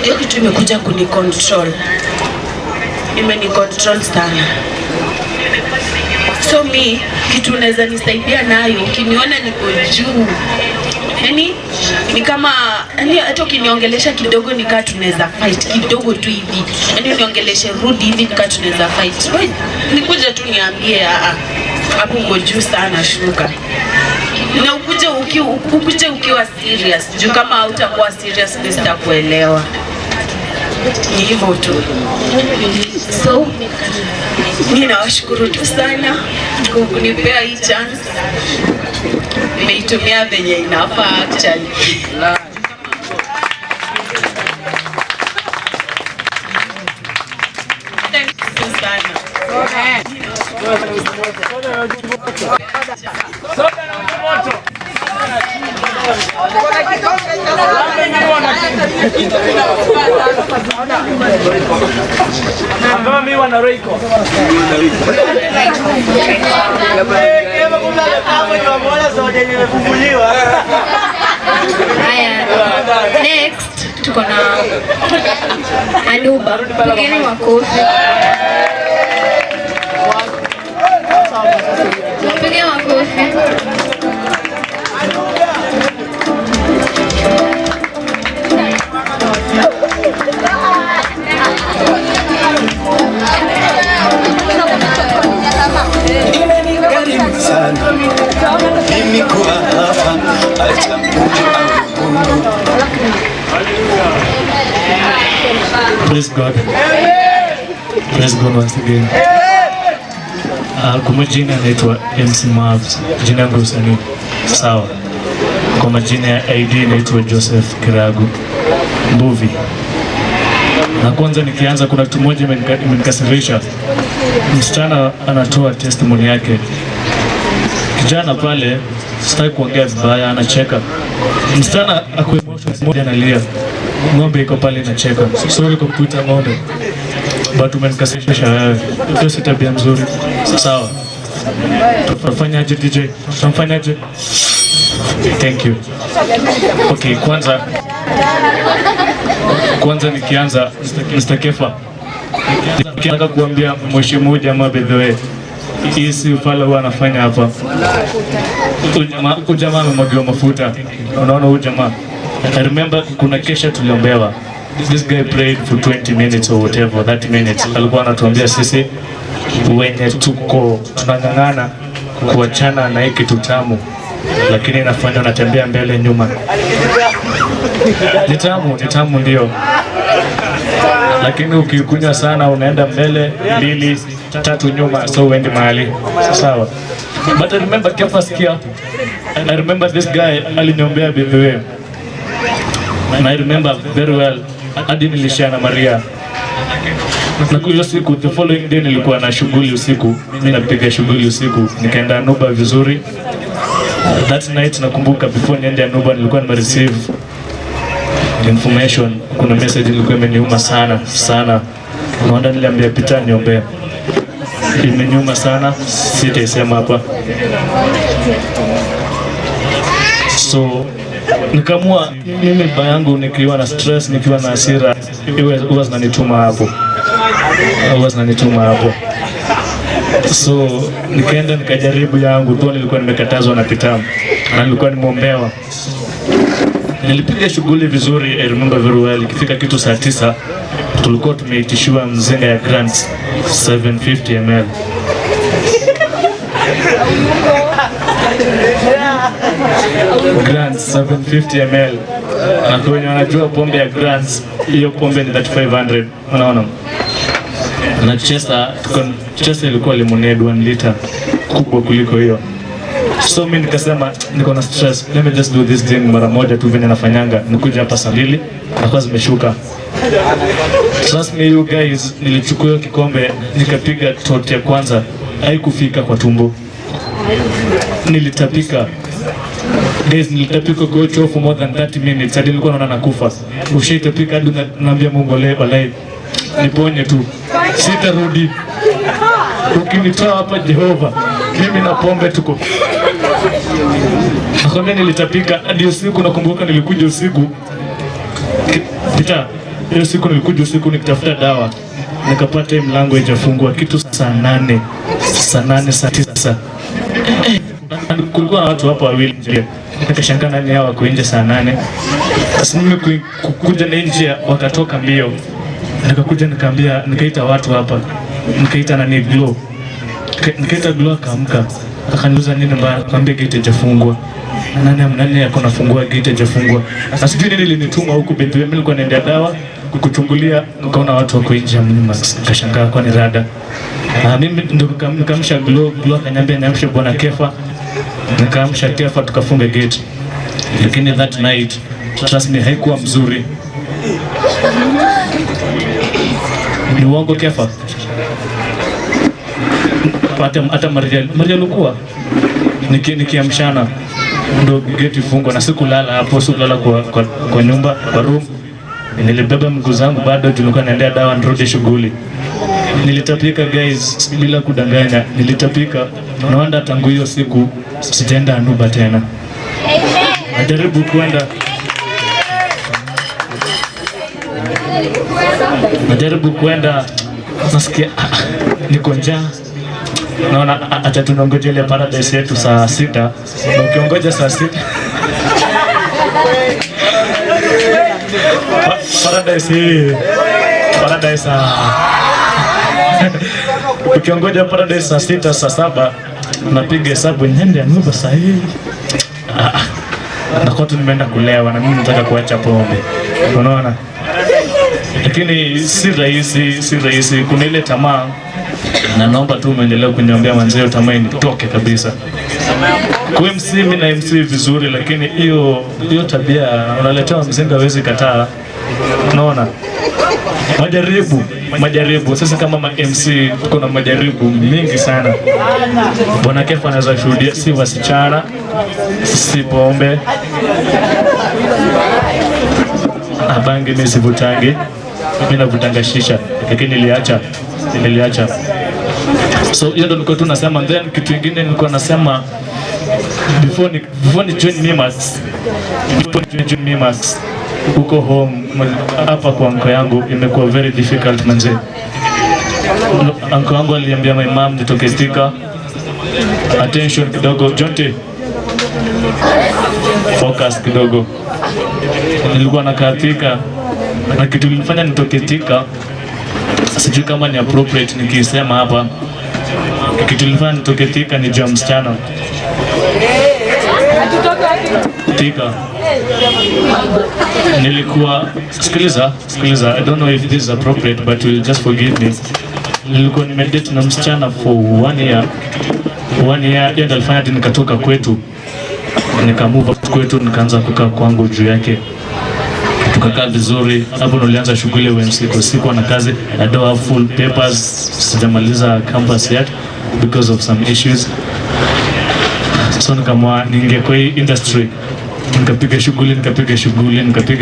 Hiyo kitu imekuja kunicontrol, imenicontrol sana. So mi kitu naweza nisaidia nayo, ukiniona niko juu, yani ni kama yani hata ukiniongelesha kidogo nikaa tunaweza fight kidogo tu hivi, yani uniongeleshe rudi hivi nikaa tunaweza fight. Nikuja tu niambie hapo uko juu sana, shuka. Na ukuje ukiwa serious, juu kama hautakuwa serious sitakuelewa. Ni hivyo tu. So mimi nawashukuru tu sana kwa kunipea hii chance. Nimeitumia venye inafaa actually. Thank you sana. Kama mimi wana Royco. Haya, next tuko na Anuba. Pigeni makofi. Pigeni makofi. Imenigharimu sana mimi kuwa hapa, acha Mungu awe Mungu. Praise God. Praise God once again. Kwa majina naitwa MC Mavs, jina langu usanii. Sawa. Kwa majina ya ID naitwa Joseph Kiragu Mbuvi. Na kwanza nikianza, kuna kitu moja imenikasirisha. Msichana anatoa testimony yake. Kijana pale, sitaki kuongea vibaya, anacheka. Msichana ako emotions moja analia. Ng'ombe iko pale inacheka. Sorry kwa kuita ng'ombe. But umenikasirisha wewe. Hiyo si tabia nzuri. Sawa. Tufanyaje DJ? Tufanyaje? Thank you. Okay, kwanza nikianza Mr. Kefa. Nataka kuambia mheshimiwa jamaa, by the way, hii si ufala huwa anafanya hapa. Huyu jamaa amemwagiwa mafuta. Unaona huyu jamaa? I remember kuna kesha tuliombewa. This guy prayed for 20 minutes or whatever, 30 minutes. Alikuwa anatuambia sisi wenye tuko tunang'ang'ana kuachana na hiki kitu tamu, lakini inafanya unatembea mbele nyuma. Ni tamu ndio, lakini ukikunywa sana unaenda mbele 2, 3 nyuma, so uende mahali sawa. But I remember Kefa sikia, I remember this guy aliniombea, by the way, and I remember very well. Hadi nilishia na Maria. Na hiyo siku, the following day nilikuwa na shughuli usiku. Mimi napiga shughuli usiku, nikaenda Nuba vizuri. That night nakumbuka, before niende Nuba nilikuwa nimereceive information. Kuna message ilikuwa imeniuma sana. Naomba niliambia Peter niombe. Imeniuma sana, sitaisema hapa. So nikamua mimi baba yangu, nikiwa na stress, nikiwa na hasira, huwa zinanituma hapo. So nikaenda nikajaribu yangu tu, nilikuwa nimekatazwa na Peter na nilikuwa nimeombewa. Nilipiga shughuli vizuri, I remember very well. Ikifika kitu saa 9 tulikuwa tumeitishiwa mzinga ya grants 750 ml. Grants 750 ml. Na kwa wenye wanajua pombe ya grants, hiyo pombe ni 3500. Unaona? Na Chester ilikuwa lemonade 1 liter, kubwa kuliko hiyo. So mimi nikasema niko na stress, let me just do this thing mara moja tu venye nafanyanga. Nikuja hapa saa 2 na kwa zimeshuka. Trust me you guys, nilichukua hiyo kikombe nikapiga tot ya kwanza, haikufika kwa tumbo. Nilitapika. Guys, nilitapika kwa choo for more than 30 minutes. Hadi nilikuwa naona nakufa. Ushaitapika hadi naambia Mungu wallahi niponye tu, sitarudi. Ukinitoa hapa Jehova, mimi na pombe tuko. Nakwambia nilitapika hadi usiku. Nakumbuka nilikuja usiku Peter, hiyo siku nilikuja usiku nikitafuta dawa, nikapata mlango haijafungwa kitu saa 8 saa 9. Kulikuwa na watu hapa wawili nje. Nikashangaa nani hao wako nje saa 8. Sasa mimi kukuja na nje wakatoka mbio. Nikakuja nikaita watu hapa. Nikaita nani Glow. Nikaita Glow akaamka. Akaniuliza nini mbaya, akamwambia gate haijafungwa. Nani yako nafungua gate haijafungwa. Sasa sijui nini linituma huku Bethu. Mimi nilikuwa naendea dawa kukuchungulia, nikaona watu wako nje mnyuma. Nikashangaa kwa ni rada. Mimi ndio nikamsha Glow akaniambia niamshe bwana Kefa. Nikaamsha Kefa tukafunga gate. Lakini that night, trust me, haikuwa mzuri. Ni uongo Kefa. Hata Maria alikuwa nikiamshana ndo gate ifungwa, na sikulala hapo, sikulala kwa nyumba, kwa room. Nilibeba miguu zangu bado, tulikuwa naendea dawa nirudi shughuli. Nilitapika guys, bila kudanganya, nilitapika. Naona tangu hiyo siku sijaenda Nuba tena. Najaribu kwenda, nasikia niko njaa. Naona acha tunangoje ile paradise yetu saa 6. Ukiongoja saa 6 paradise ukiongoja paradise saa 6 saa 7, napiga hesabu nyende Nuba saa hii. Na kwa tu nimeenda kulewa na mimi nataka kuacha pombe. Unaona? lakini si rahisi. Kuna ile tamaa, na naomba tu muendelee kuniombea manzio, tamaa initoke kabisa. Kwa MC mimi na MC vizuri, lakini hiyo tabia unaletewa mzinga hawezi kataa. Unaona? Majaribu. Sasa kama MC kuna majaribu mingi sana. Bwana Kefa anaweza shuhudia, si wasichana, si pombe. Bangi mimi sivutangi. Mimi navutanga shisha, lakini niliacha. So hiyo ndo nilikuwa tu nasema. Then kitu kingine nilikuwa nasema before ni join Mimas huko home hapa kwa anko yangu imekuwa very difficult manze. Anko yangu aliambia my mom nitoke Thika. Attention kidogo Jonte, focus kidogo. Nilikuwa nakaa Thika na kitu kilifanya nitoke Thika, sijui kama ni appropriate nikisema hapa. Kitu kilifanya nitoke Thika ni jam msichana Thika. Nilikuwa sikiliza, I don't know if this is appropriate but will just forgive me. Nilikuwa nimedate na msichana for 1 year. 1 year ndio alifanya hadi nikatoka kwetu, nikamove kwetu, nikaanza kukaa kwangu juu yake, tukakaa vizuri. Hapo nilianza shughuli ya MC kwa siku na kazi. I don't have full papers, sijamaliza campus yet because of some issues. So nikamwa ninge kwa hii industry, nikapiga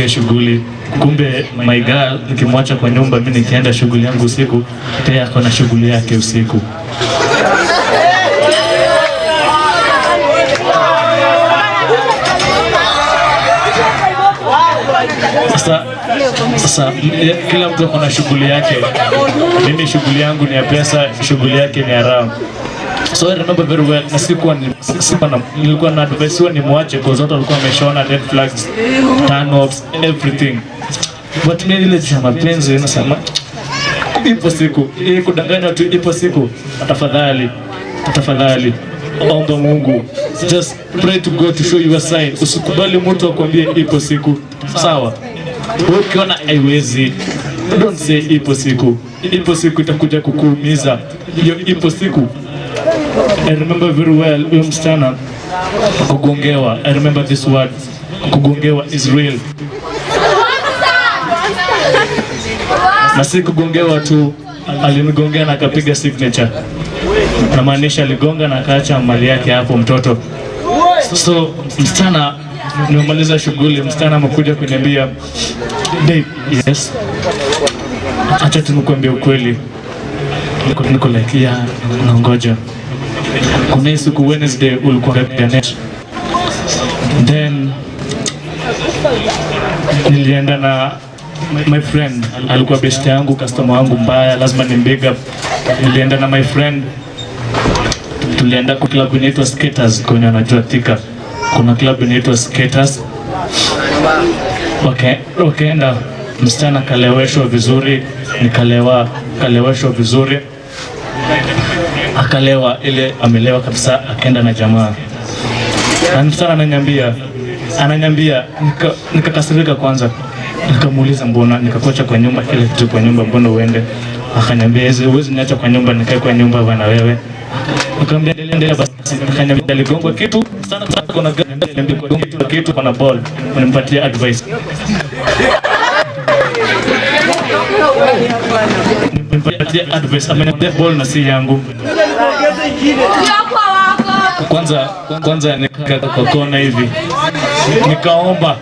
shughuli. Kumbe my girl nikimwacha kwa nyumba, mimi nikienda shughuli yangu usiku, yeye ako na shughuli yake usiku. Sasa kila mtu ako na shughuli yake. Mimi shughuli yangu ni ya pesa, shughuli yake ni ya raha. So I remember very well, nilikuwa na advice ni muache kwa sababu alikuwa ameshaona red flags, turn offs, everything. But mimi ile cha mapenzi nasema ipo siku, kudanganya tu ipo siku. Tafadhali omba Mungu, just pray to God to show you a sign. Usikubali mtu akwambie ipo siku, sawa? Ukiona haiwezi, don't say ipo siku itakuja kukuumiza. Hiyo ipo siku. I remember very well huyo msichana kugongewa. I remember this word, kugongewa is real. Na si kugongewa tu, alinigongea na akapiga signature. Na maanisha aligonga na akaacha mali yake hapo mtoto. So msichana, nimemaliza shughuli, msichana amekuja kuniambia, babe, yes, acha tunikwambie ukweli. Niko like, yeah, naongoja. Kuna siku Wednesday ulikuwa kwa net. Then nilienda na my friend, alikuwa best yangu, customer wangu mbaya, lazima ni big up. Nilienda na my friend, tulienda kwa club inaitwa Skaters, kwenye anajua Thika. Kuna club inaitwa Skaters. Wakaenda, msichana kaleweshwa vizuri, kaleweshwa vizuri. Akalewa ile amelewa kabisa, akaenda na jamaa. Na msichana ananiambia, nikakasirika kwanza. Nikamuuliza mbona, nikakocha kwa nyumba, kile kitu kwa nyumba, mbona uende? Akaniambia huwezi niacha kwa nyumba, nikae kwa nyumba bwana wewe. Nikamwambia endelea basi. Akaniambia aligongwa kitu sana, kuna kitu kuna ball, unimpatie advice. Nimpatie advice, ameniambia ball na si yangu. Kwanza nikaa kwa kona hivi, nikaomba.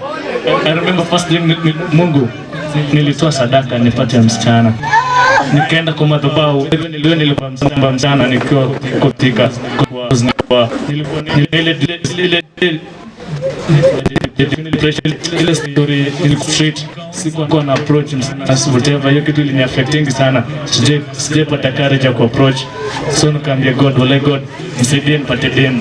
I remember first day, Mungu, nilitoa sadaka nipate msichana. Nikaenda kwa madhabahu, nilikuwa msichana nikiwa Thika. Ile story ilikushit, sikuwa na approach whatever, hiyo kitu iliniaffecting sana. Sijapata courage ya approach. So nikamwambia God, wala God, nisaidie nipate dem.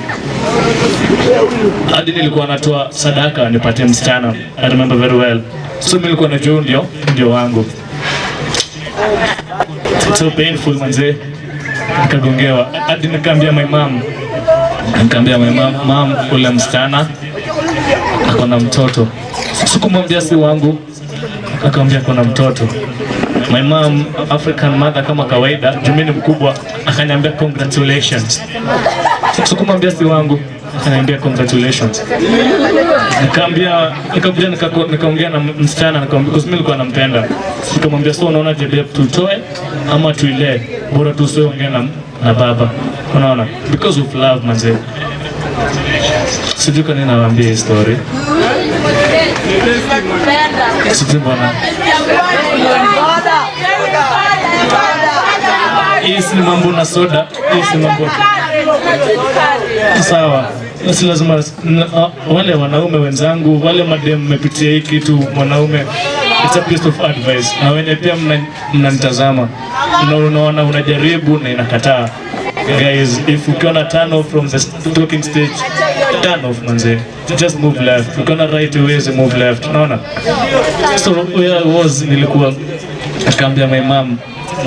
Hadi nilikuwa natoa sadaka nipate msichana. I remember very well. So nilikuwa na John ndio wangu. So painful manze. Nikagongewa. Hadi nikamwambia my mom, ule msichana ako na mtoto. Sikumwambia si wangu, akamwambia ako na mtoto. My mom, African mother kama kawaida, jumini mkubwa, akaniambia congratulations. Sikumwambia si wangu, akaniambia congratulations. Nikaongea na msichana, nikamwambia mimi nilikuwa nampenda. Nikamwambia so unaona je babe tutoe ama tuile? Bora tusiongee na baba. Unaona? Because of love manze. Sijui kwa nini nawaambia hii story. Sijui bwana. Hii si mambo na soda, hii si mambo. Sawa. Si lazima wale wanaume wenzangu, wale madem mmepitia hii kitu mwanaume, it's a piece of advice. Na wenye pia mnanitazama. Unaona unajaribu na inakataa. Guys, if you gonna turn off from the talking stage, turn off manze. Just move left. You're gonna right away, move left. Unaona? So where I was, nilikuwa akaambia my mom,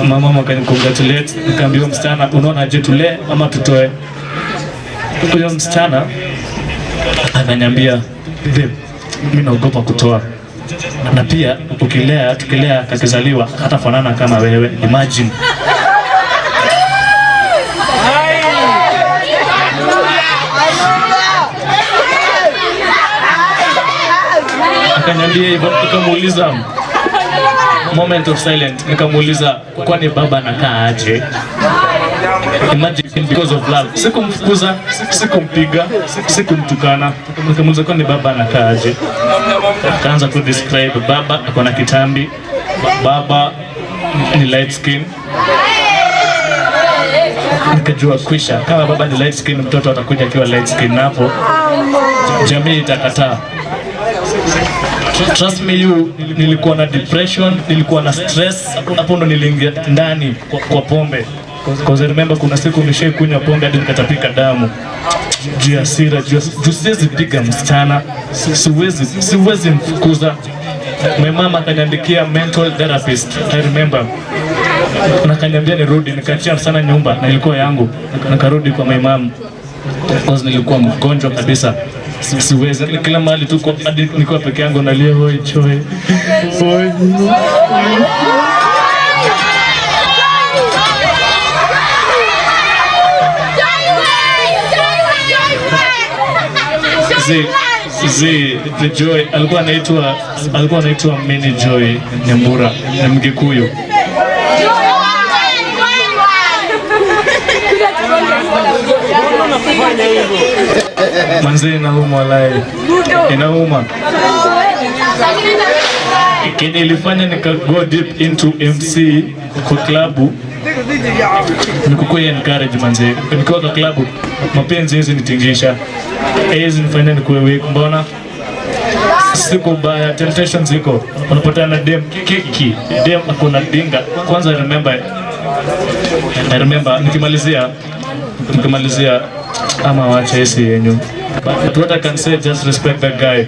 mama akanicongratulate, akaambia msichana unaona je tule ama tutoe? Huyo msichana akaniambia babe, mimi naogopa kutoa. Na pia tukilea kakizaliwa hata fanana kama wewe. Imagine. Akaniambia hivyo, nikamuuliza moment of silence, nikamuuliza kwani baba anakaa aje? Imagine, because of love. Sikumfukuza, sikumpiga, sikumtukana. Nikamuuliza kwani baba anakaa aje? Akaanza ku describe baba ako na kitambi, baba ni light skin. Nikajua kwisha, kama baba ni light skin mtoto atakuja akiwa light skin, hapo jamii itakataa. Trust me you, nilikuwa na depression, nilikuwa na stress, hapo ndo niliingia ndani kwa pombe. Because I remember kuna siku nishaikunywa pombe hadi nikatapika damu. Juu ya hasira, siwezi piga msichana, siwezi mfukuza. My mama akaniandikia mental therapist, I remember. Na akaniambia nirudi, nikaachia sana nyumba na ilikuwa yangu. Nikarudi kwa my mom. Because nilikuwa mgonjwa kabisa. Siwezi, kila mahali tuko hadi nilikuwa peke yangu nalia hoi choe. The Joy alikuwa anaitwa Mini Joy Nyambura, ni Mgikuyu. Manze inauma walai. Inauma. Kile ilifanya nika go deep into MC kwa klabu. Nikukuwa encourage manze. Nikiwa kwa klabu mapenzi hizi nitingisha. Hizi nifanya nikuwe weak, mbona? Siko baya, temptation ziko. Unapata na dem kiki. Dem akona dinga. Kwanza I remember nikimalizia ama wacha hisi yenyu. But what I can say, just respect that guy.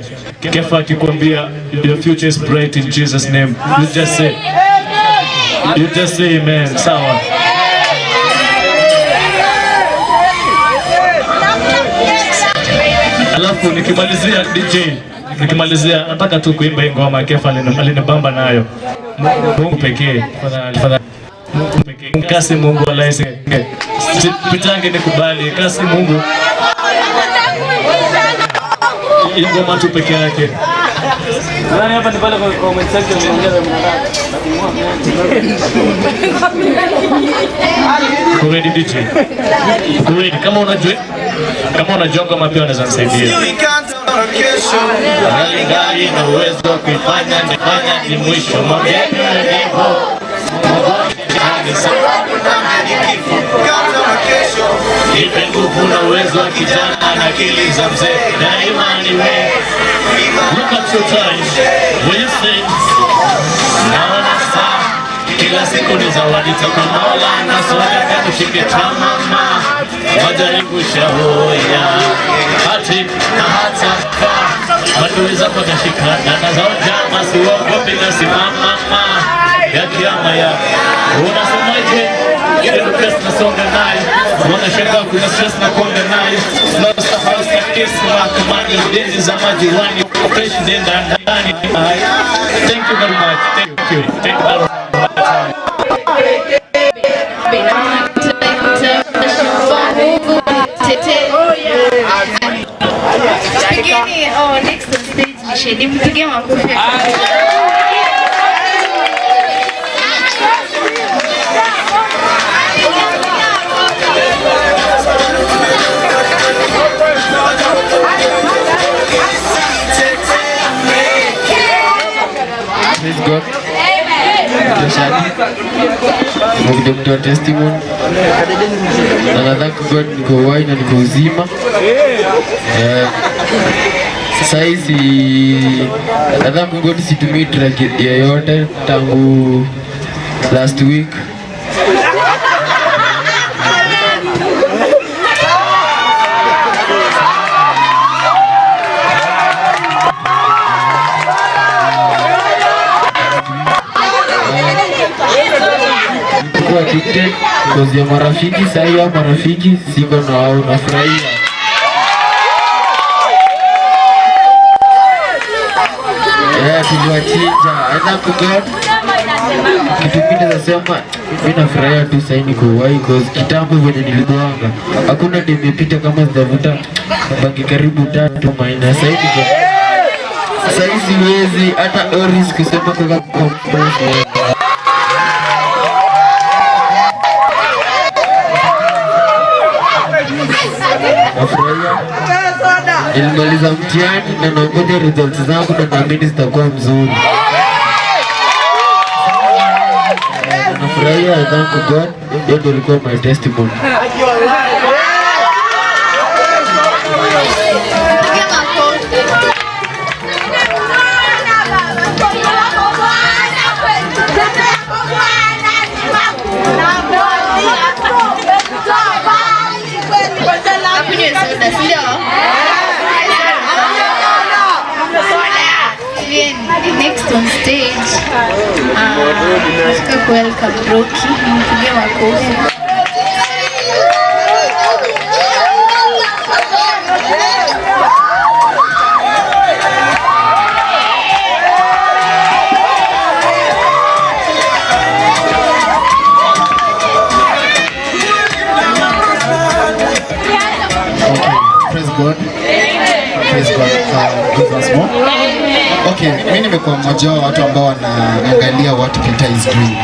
Kefa akikwambia your future is bright in Jesus name, you just say amen. Sawa. Alafu nikimalizia nataka tu kuimba ngoma Kefa alinibamba nayo. Mungu pekee. Kasi Mungu alaise. Pitange nikubali, kasi Mungu. Ngoma tu peke yake. Nani hapa ni pale kwa comment section niongeze mnada. Kuredi DJ. Kuredi kama unajua ngoma pia unaweza nisaidia. Gari na uwezo wa kufanya ni mwisho mwambeni ndipo. Ipe nguvu na uwezo wa kijana na akili za mzee na imani we. Look at your time when you say naona saa kila siku ni zawadi toka Mola na swala kama ushike tamama majaribu shahoya hati na hata maadui zako kashikana na zaoja masiuogopi na simama ya kiama ya unasemaje ile stress na songa naye wanashaka kuna stress na konga naye na sahau kesi wa kamani deni za majiwani operation ndani. Thank you very much. Thank you very much. Tete. Pigeni, next on stage ni Shedi, mpige makofi. Praise God. Mkidoktoa testimony. Na thank God niko uhai na niko uzima. Sasa hizi nadhani God situmii drug yoyote tangu last week. Addicted because ya marafiki sasa ya marafiki siko na wao nafurahia. Tuliwachinja aidha God kitu kingine nasema mimi nafurahia tu sasa niko uhai because kitambo venye nilikuanga hakuna nimepita kama sijavuta bangi karibu 3 maina sasa hivi siwezi hata Oris kusema kwa compose. Nilimaliza mtihani na nangoja results zangu na naamini zitakuwa mzuri. Nafurahia, I thank God. Hiyo ndio ilikuwa my testimony. Next on stage, nataka welcome Rocky, mpige makofi. Praise God. Praise God. Give us more. Okay, mimi nimekuwa mmoja wa watu ambao wanaangalia what Peter is doing.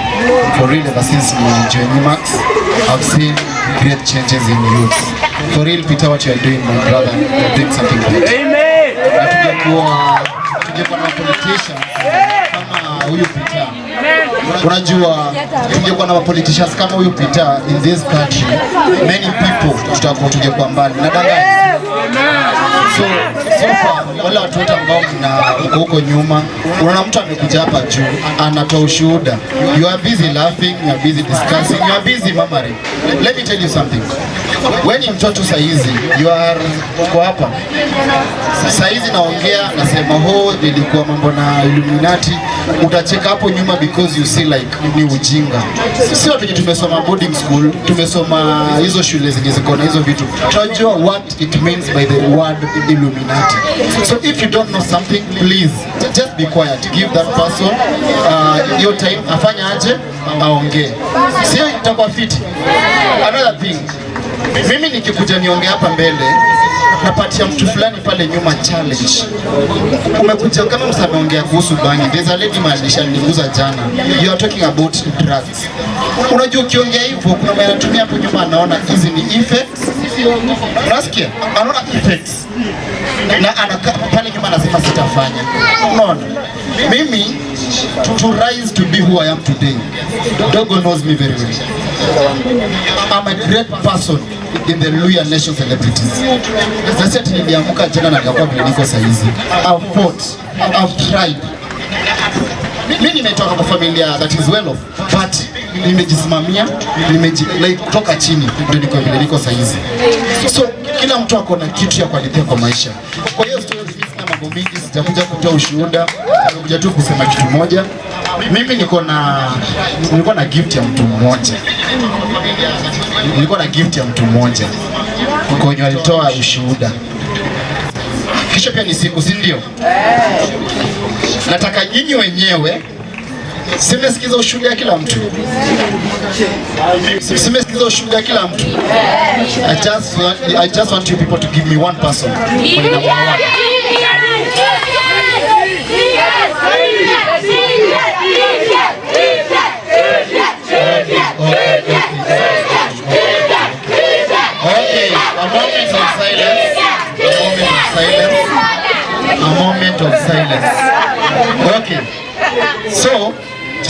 For real, ever since we joined Max, I've seen great changes in youth. For real, Peter, what you are doing, my brother, you are doing something great. Amen. Tungekuwa na politicians kama huyu Peter. Unajua, tungekuwa na politicians kama huyu Peter in this country, many people tungekuwa mbali. Nadhani so far wale watu wote ambao mko huko nyuma, unaona mtu amekuja hapa juu anatoa ushuhuda. You are busy laughing, you are busy discussing, you are busy murmuring. Let me tell you something. When you mtoto saizi, you are uko hapa. Saizi naongea nasema nilikuwa mambo na Illuminati, utacheka hapo nyuma because you see like ni ujinga. Sisi watu tumesoma boarding school, tumesoma hizo shule zenye ziko na hizo vitu. Tunajua what it means by the word Illuminati. So if you don't know something, please just be quiet. Give that person your time, afanya aje aongee. Sio itakuwa fit. Another thing, mimi nikikuja niongee hapa mbele napatia mtu fulani pale nyuma challenge. Umekuja kama msameongea kuhusu bangi. There's a lady maalisha niliguza jana. You are talking about drugs. Unajua ukiongea hivyo kuna mwana anatumia hapo nyuma anaona hizi ni effects. Unasikia? Anaona effects. Na anakaa pale nyuma anasema sitafanya. Unaona? Mimi to rise to be who I am today. Dogo knows me very well. I'm a great person in the Luya Nation celebrities. Sasa niliamka jana na nikakuwa vile niko saizi. I've fought, I've tried. Mimi nimetoka kwa familia that is well off, but nimejisimamia, kutoka chini ndio niko vile niko saizi. So kila mtu ako na kitu ya kualipia kwa maisha. Kwa hiyo stories na mambo mingi sitakuja kutoa ushuhuda, nitakuja tu kusema kitu moja. Mimi nilikuwa na gift ya mtu mmoja. Nilikuwa na gift ya mtu mmoja. Mkonyo alitoa ushuhuda. Kisha pia ni siku, si ndio? Nataka nyinyi wenyewe Simesikiza ushuhuda ya kila mtu. Simesikiza ushuhuda ya kila mtu. I just want you people to give me one person. Number one. Okay, a moment of silence. A moment of silence. Okay. So,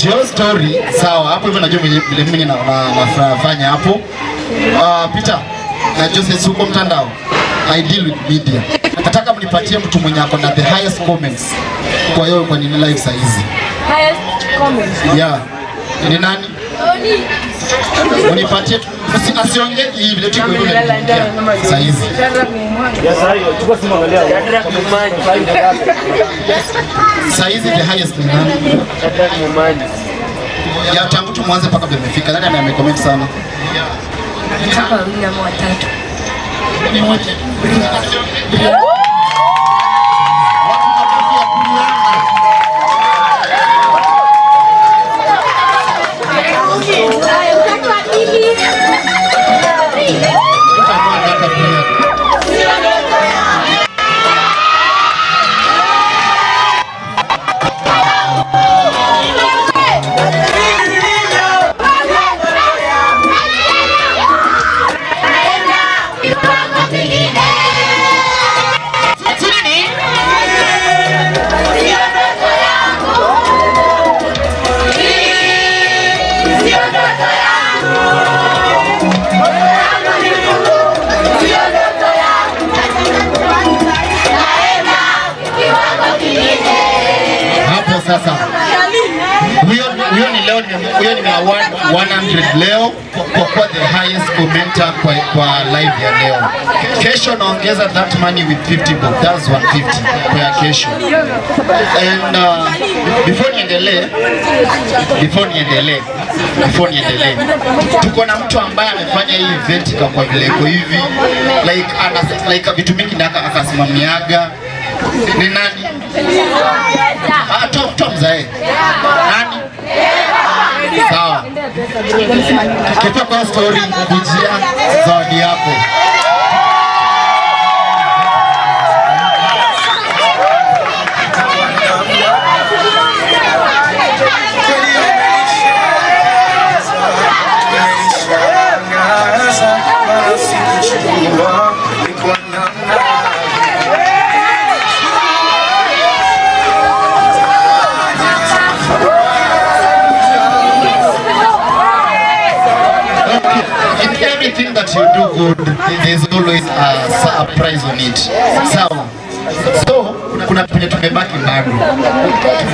your story, sawa, hapo hivyo najua vile mimi nafanya hapo. Peter, na Joseph huko mtandao. I deal with media. Nataka mnipatie mtu mwenye ako na the highest comments kwa hiyo kwa nini live saa hizi. Highest comments. Yeah. Ni nani? Unipatie asiongee hivi leo tuko hivi saa hizi. Saa hizi the highest ni nani? Ya tangu tuanze mpaka tumefika. Nani amecomment sana? Nataka wawili ama watatu. Mmoja. Sasa huyo ni award 100 leo kwa the highest commenter kwa live ya leo. Kesho naongeza that money with 50 bob. That's 150 kwa kesho. And before niendelee tuko na mtu ambaye amefanya hii event kwa vile iko hivi like vitu mingi ndaka akasimamiaga. Ni nani? Top mzae. Nani? Sawa. Kipa kwa story kujia zawadi yako. Everything that you do good, there's always a prize on it. Sawa. So, kuna penye tumebaki bado.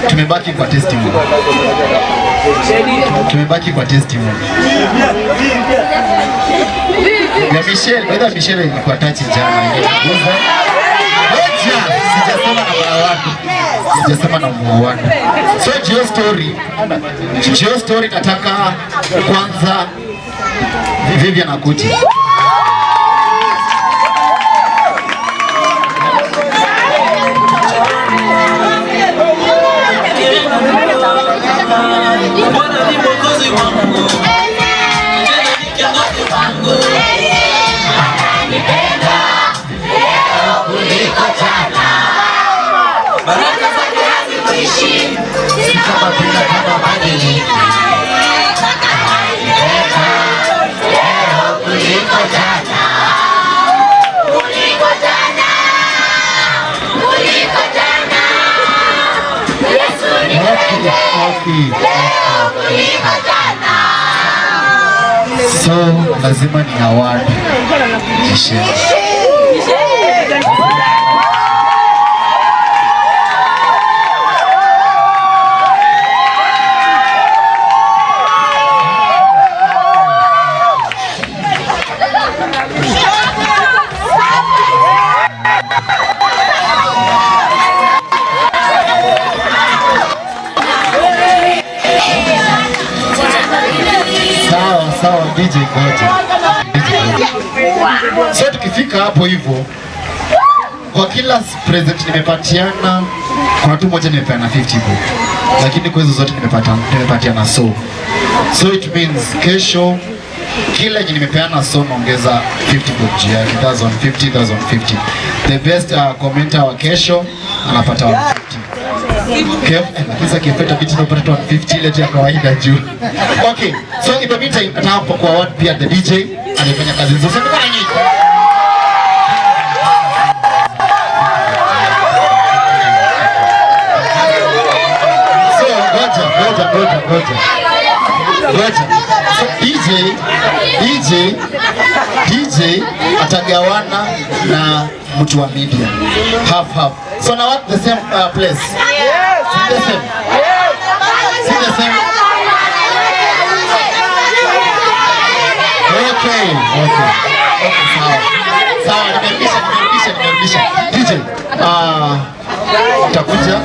Tumebaki kwa testimony. Ya Michelle ilikuwa touch jana. Sijasema na mwana. So, Geo story nataka kwanza Vivian Akuti. So lazima ni award Michelle. Sawa DJ ngoja. So tukifika hapo hivyo kwa kila present nimepatiana, kwa tu moja nimepeana 50 bob, lakini kwa hizo zote nimepatiana so it means kesho kila yenye nimepeana naongeza 50 bob juu yake, 1050. The best commenter wa kesho anapata 150. Kisa kifeta biti napata 150 ile ya kawaida juu. Okay, so in the meantime nataka kwa word pia the DJ anafanya kazi nzuri sana kwa nyinyi. So goja. So DJ atagawana na mtu wa media half. So now what the same place? Yes. See the same. Okay. Sawa, nimerudisha. DJ, utakuja.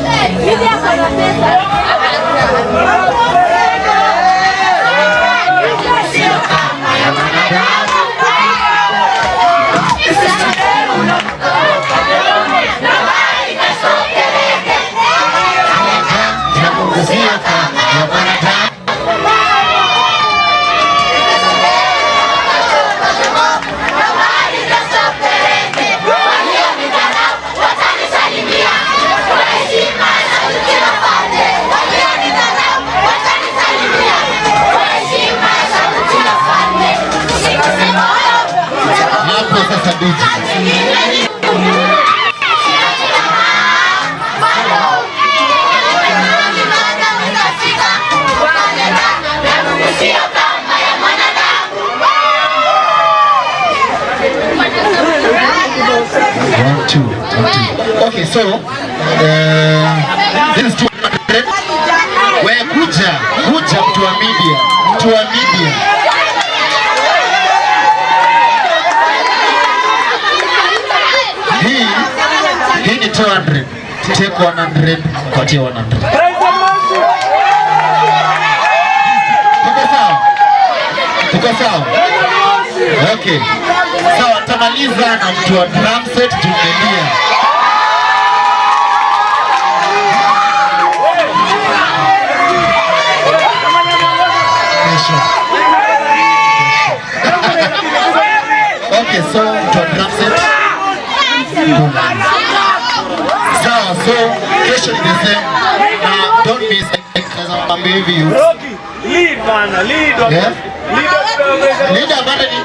Okay, so this is 200. Wewe kuja mtu wa media. Hii ni 200. Take 100, patie 100. Tuko sawa? Okay. Sawa, tamaliza na mtu wa drum set tumelia. Okay, so mtu wa drum set. So kesho ni the same. Don't miss you. Lead man, lead. Yeah? Lead abada ni?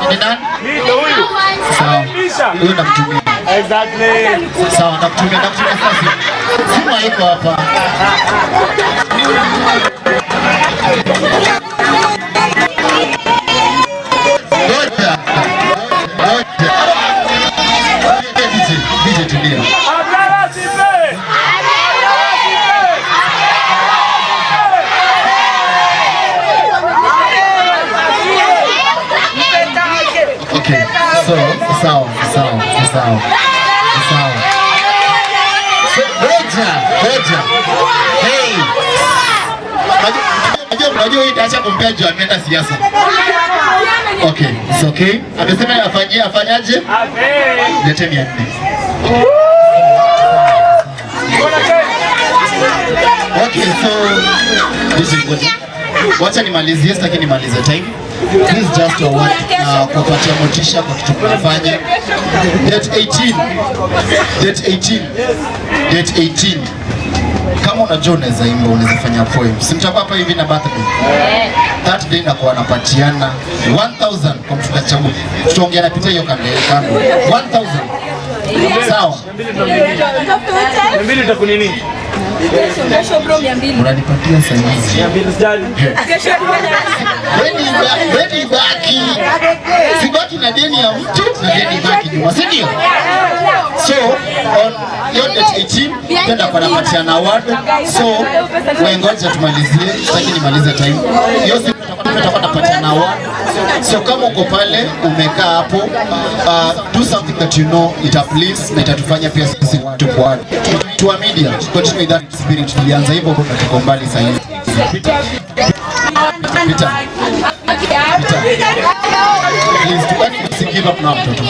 Ni nani? Lead huyu. Sawa. Huyu namtumia. Exactly. Sawa, namtumia sasa. Sima iko hapa. Ngoja. DJ tulia. Okay, so sawa. Ngoja. Hey. Unajua hii acha kumpea juu ameenda siasa. Okay, it's okay. Amesema afanyaje? Lete 400. Okay, so this is good. Wacha nimalizie, sitaki nimalize time. This is just a word kupatia motisha kwa kitu tunafanya. Date 18. Kama unajua unaweza imba, unaweza fanya poem. Si mtakuwa hapa hivi na birthday. That day nakuwa napatiana 1000 kwa mtu tunachagua. Tutaongea na pita hiyo kando. 1000. Sawa. Mbili utakunini? Kesho bro 200. Unanipatia saizi. 200 sijali. Kesho Deni baki. Sibaki na deni ya mtu na deni baki nyuma, si ndio? So on your date 18 tenda kwa napatiana award. So ngoja tumalizie, sitaki nimalize time. Hiyo siku tutakuwa napatiana award. So kama uko pale umekaa hapo, do something that you know it uplifts na itatufanya pia sisi to a media continue that spirit. Tulianza hivyo kwa tuko mbali sasa hivi. Peter. Please, tu give up na mtoto.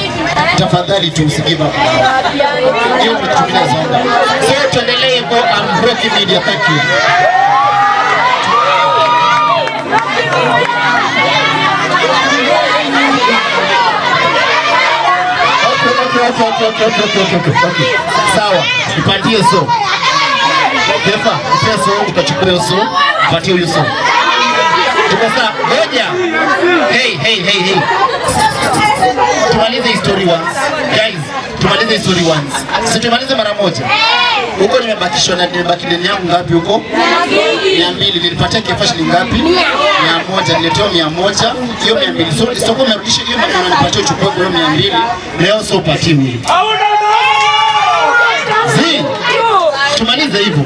Tafadhali tu give up now. Hiyo mtumia zonda. So tuendelee hivyo. Breaking Media, thank you. Okay. Sawa, nipatie so. Kefa, nipatie so, ukachukua hiyo so, nipatie hiyo so. Tuko sawa, ngoja. Hey. Tumalize story once. Guys, tumalize story once. Si tumalize mara moja. Huko nimebakishwa na nimebaki deni yangu ngapi huko? 200. Nilipatia Kefa shilingi ngapi? 100. Niletewa 100. Hiyo 200. So kwa merudisha hiyo maneno nipatie uchukue kwa 200. Leo so pati huyu. Zi. Tumalize hivyo.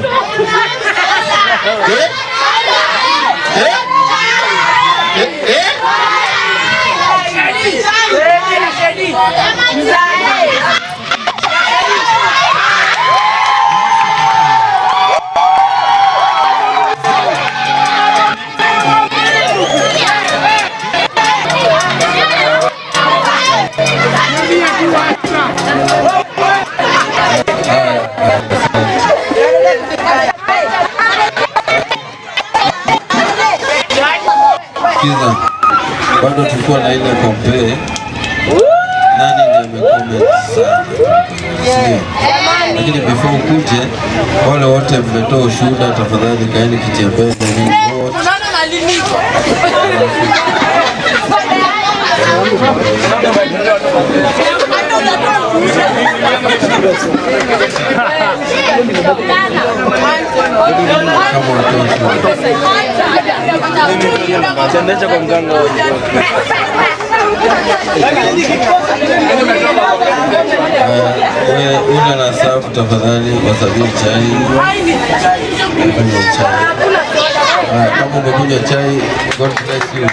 Kiza, bado tulikuwa na ile compare nani ndiye amecomment sana, sio? Lakini before ukuje, wale wote mmetoa ushuhuda, tafadhali kaeni kiti mbele nini wote. Chandesha kwa mganga una na safu tafadhali, wasabii chai. Kunywa chai. Kama umekunywa chai, God bless you.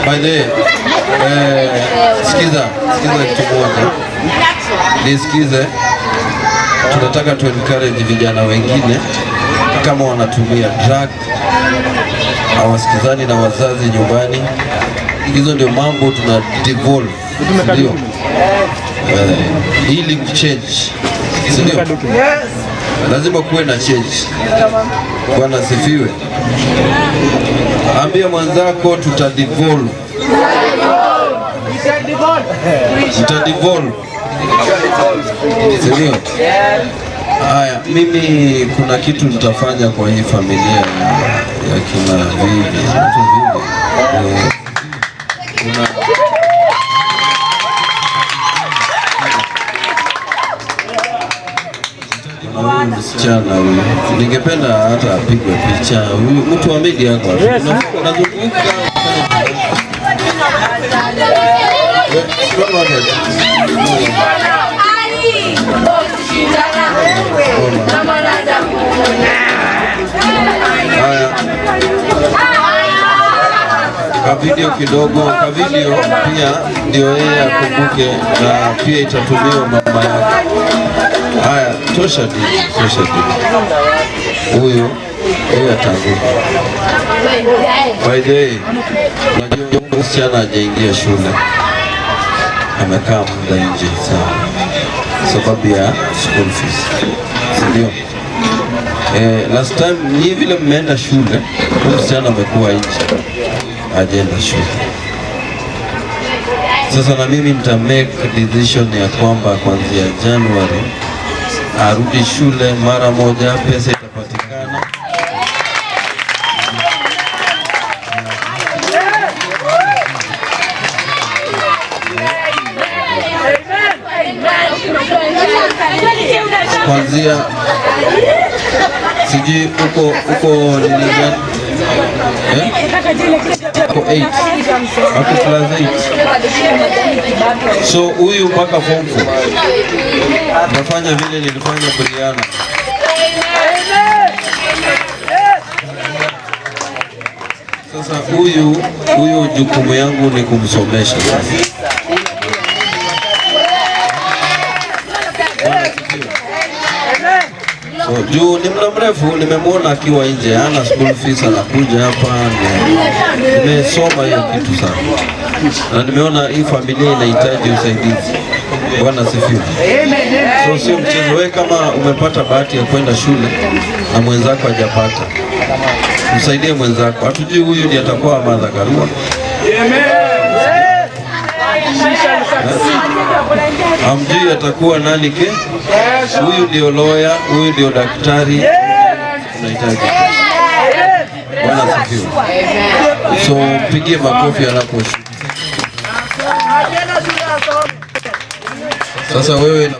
By the way, sikiza kitu moja. Nisikize. Tunataka tu encourage vijana wengine kama wanatumia drug, hawasikizani na wazazi nyumbani. Hizo ndio mambo tuna devolve, ndio ili change, ndio lazima kuwe na change. Bwana sifiwe. Ambia mwanzako tutadevolve, ndio. Haya, mimi kuna kitu nitafanya kwa hii familia ya kina Vivi. Kuna huyu msichana huyu, ningependa hata apigwe picha. Huyu mtu wa media yako unazunguka kavideo kidogo, kavideo pia ndio yeye akumbuke, na pia itatumiwa mama yake. Haya, tosha tu. Huyo atanguka. By the way, unajua msichana hajaingia shule, amekaa muda nje sana sababu ya school fees, ndio. Last time ni vile mmeenda shule, msichana amekuwa nje, hajaenda shule. Sasa na mimi nita make decision ya kwamba kuanzia January arudi shule mara moja, pesa itapatikana. Kuanzia siji uko nini gani? Ako 8. Ako class 8. So huyu mpaka form 4. Nafanya vile nilifanya Brianna. Sasa huyu jukumu yangu ni kumsomesha sasa. So juu ni muda mrefu nimemwona akiwa nje, ana school fees, anakuja hapa, nimesoma hiyo kitu sana, na nimeona hii familia inahitaji usaidizi. Bwana asifiwe. So sio mchezo. Wewe kama umepata bahati ya kwenda shule na mwenzako hajapata, msaidie mwenzako. Hatujui huyu ndiye atakuwa Martha Karua. Hamjui atakuwa nani ke? Huyu ndio lawyer, huyu ndio daktari. Unahitaji. Bwana asifiwe. So mpigie makofi anaposhuka. Sasa wewe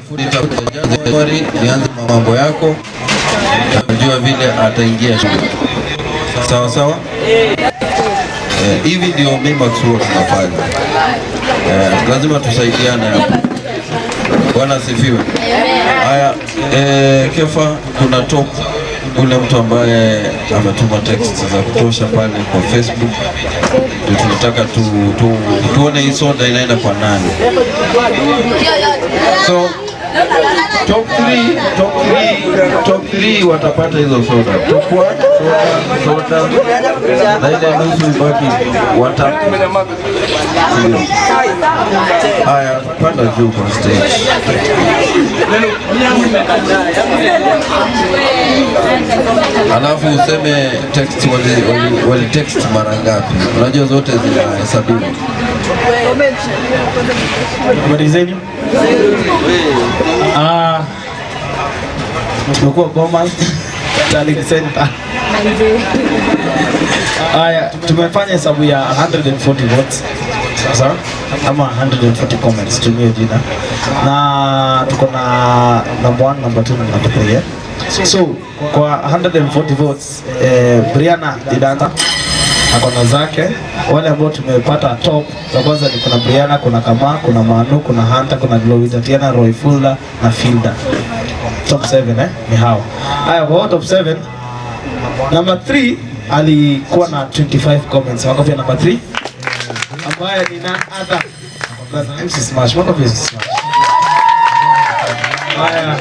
Januari nianze mambo yako. Najua vile ataingia shule. Sawa sawa? Hivi ndio Mimax huwa tunafanya. Lazima tusaidiane hapo. Bwana asifiwe. Haya, Kefa, kuna top ule mtu ambaye ametuma text za kutosha pale kwa Facebook. Tunataka tuone hii soda inaenda kwa nani. So top 3 watapata hizo soda. Top 1 soda na ile nusu ibaki watatu. Haya, panda juu kwa stage. Alafu useme text wali text mara ngapi? Unajua zote zinahesabiwa. Habari zenu? Tumekuwa Bomas Talent Center. Haya, tumefanya hesabu ya 140 votes. Sasa ama 140 comments tumie jina. Na tuko na number 1, number 2 na number 3. So kwa 140 votes Brianna Didanta akona zake. Wale ambao tumepata top za kwanza ni kuna Brianna, kuna Kama, kuna Manu, kuna Hunter, kuna Glory Tatiana, Roy Fulda na Fielder. Top 7 ni hao. Haya, kwa top 7 number 3 alikuwa na 25 comments. Wako pia number 3 ambaye ni none other MC Smash. Wako pia Smash. Haya,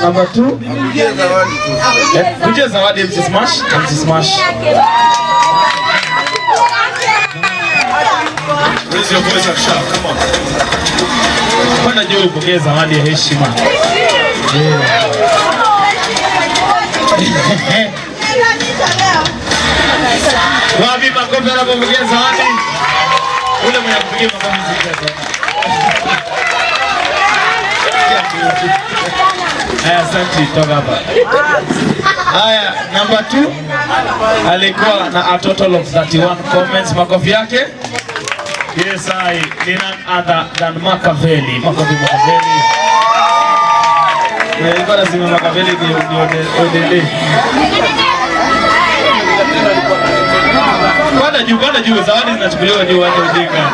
number 2 kuja zawadi MC Smash. MC Smash. Raise your voice and shout, come on. Kwenda juu upokee zawadi ya heshima. Wapi makofi anapopokea zawadi? Ule mwenye kupigia makofi zikaza. Asante, toka hapa. Haya, number 2 alikuwa na a total of 31 comments. Makofi yake. Yes, I did none other than Machiavelli. Machiavelli. Nilikuwa lazima Machiavelli ndio Kwanda juu zawadi zinachukuliwa juu hata ujinga.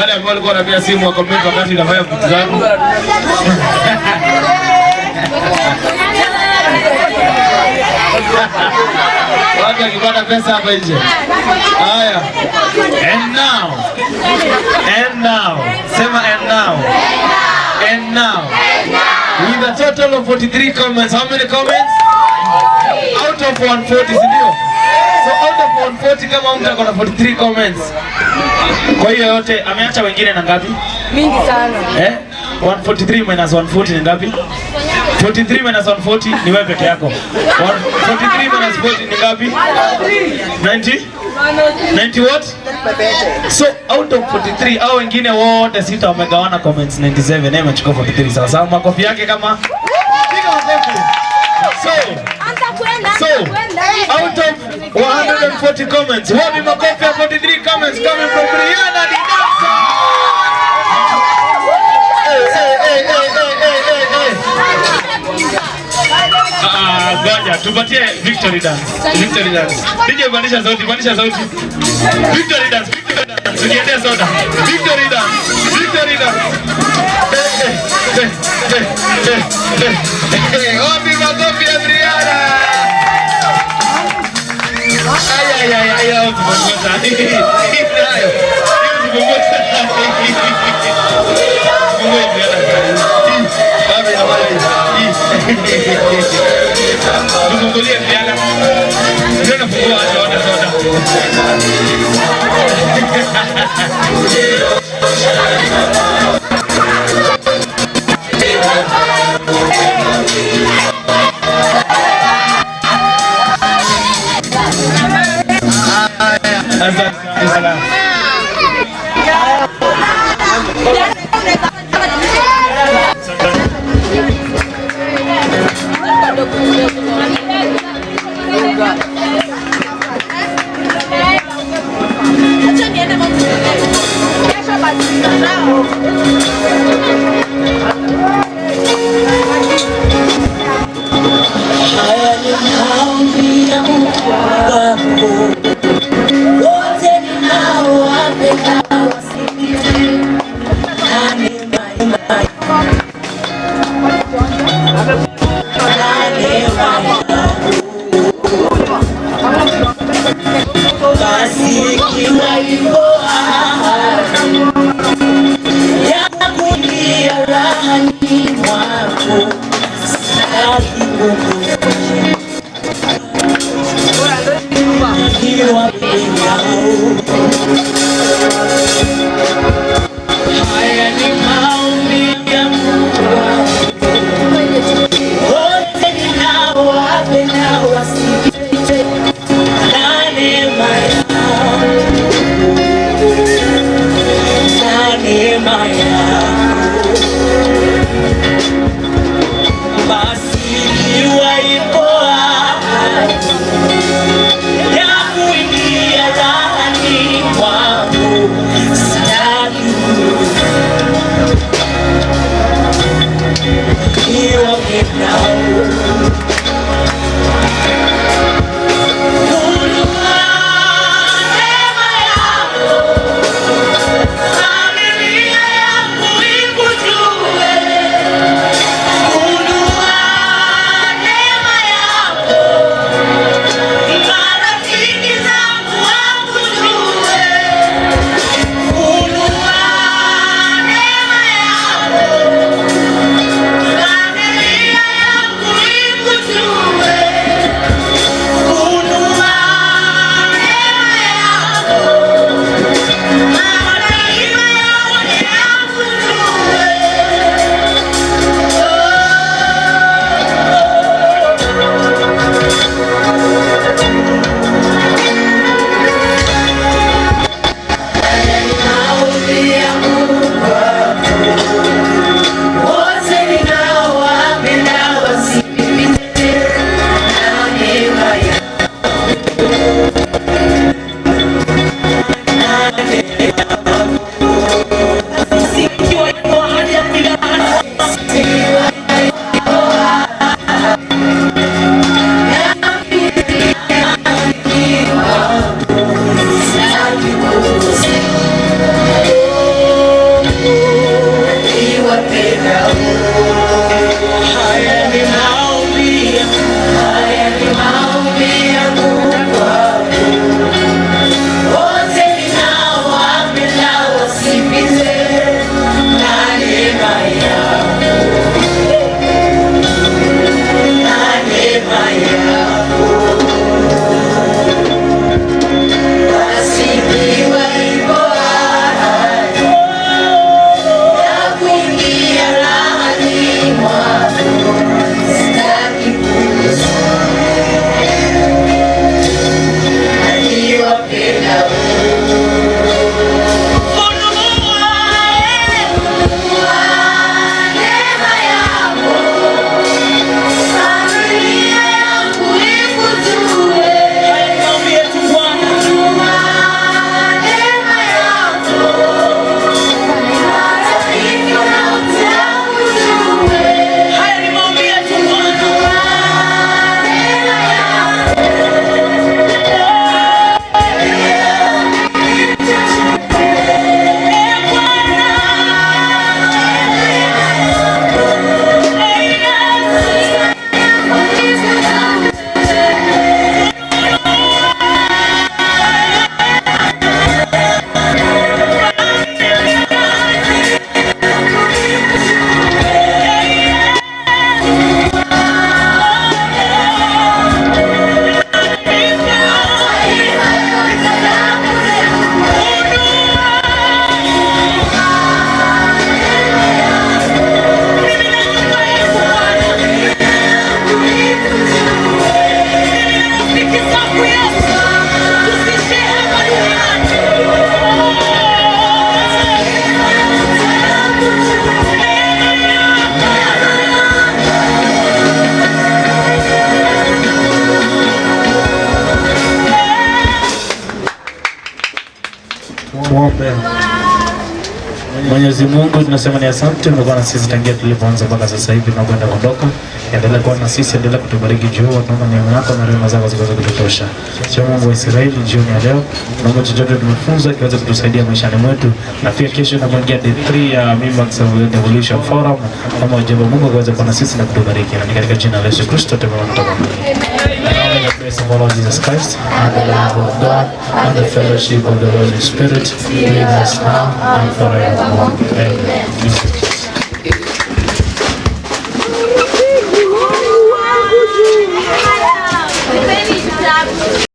Wale ambao walikuwa wanapiga simu wakomenti wakati nafanya vitu zangu. Watu wakipata pesa hapa nje. Haya. And now. Sema and now. With a total of 43 comments. How many comments? Out of 140, sindio? So out of 140 kama mtu akona 43 comments. Kwa hiyo yote ameacha wengine na ngapi? Mingi sana. 143 minus 140 ni ngapi? 43 minus 140 ni wewe peke yako. 43 minus 40 ni ngapi? 90? 90 what? So out of 43 au wengine wote sita wamegawana comments 97. Yeye amechukua 43. Sawa, makofi yake kama piga makofi. So out of 140 comments, wapi makofi ya 43 comments coming from Brianna Didanta. Goja, tupatie victory dance. DJ pandisha sauti. Victory dance. Tukiendea soda. Victory dance. Wapi makofi ya Brianna. Ay, usipunguza. Usipunguza. Tufungulie vijana. Ndio nafungua soda. Asante sana. Familia tuombe. Mwenyezi Mungu tunasema ni asante, umekuwa na sisi tangia tulipoanza mpaka sasa hivi tunakwenda kuondoka. Endelea kuwa na sisi, endelea kutubariki juu, tunaomba neema yako na rehema zako ziweze kututosha. Sio Mungu wa Israeli, jioni ya leo naomba chochote tumefunza kiweze kutusaidia maishani mwetu, na pia kesho tunapoingia day 3 ya Mimax Devolution Forum, kama ujumbe Mungu aweze kuwa na sisi na kutubariki, na katika jina la Yesu Kristo tumeomba. The grace of our Lord Jesus Christ, and the love of God, and the fellowship of the Holy Spirit be with us now and forevermore. Amen.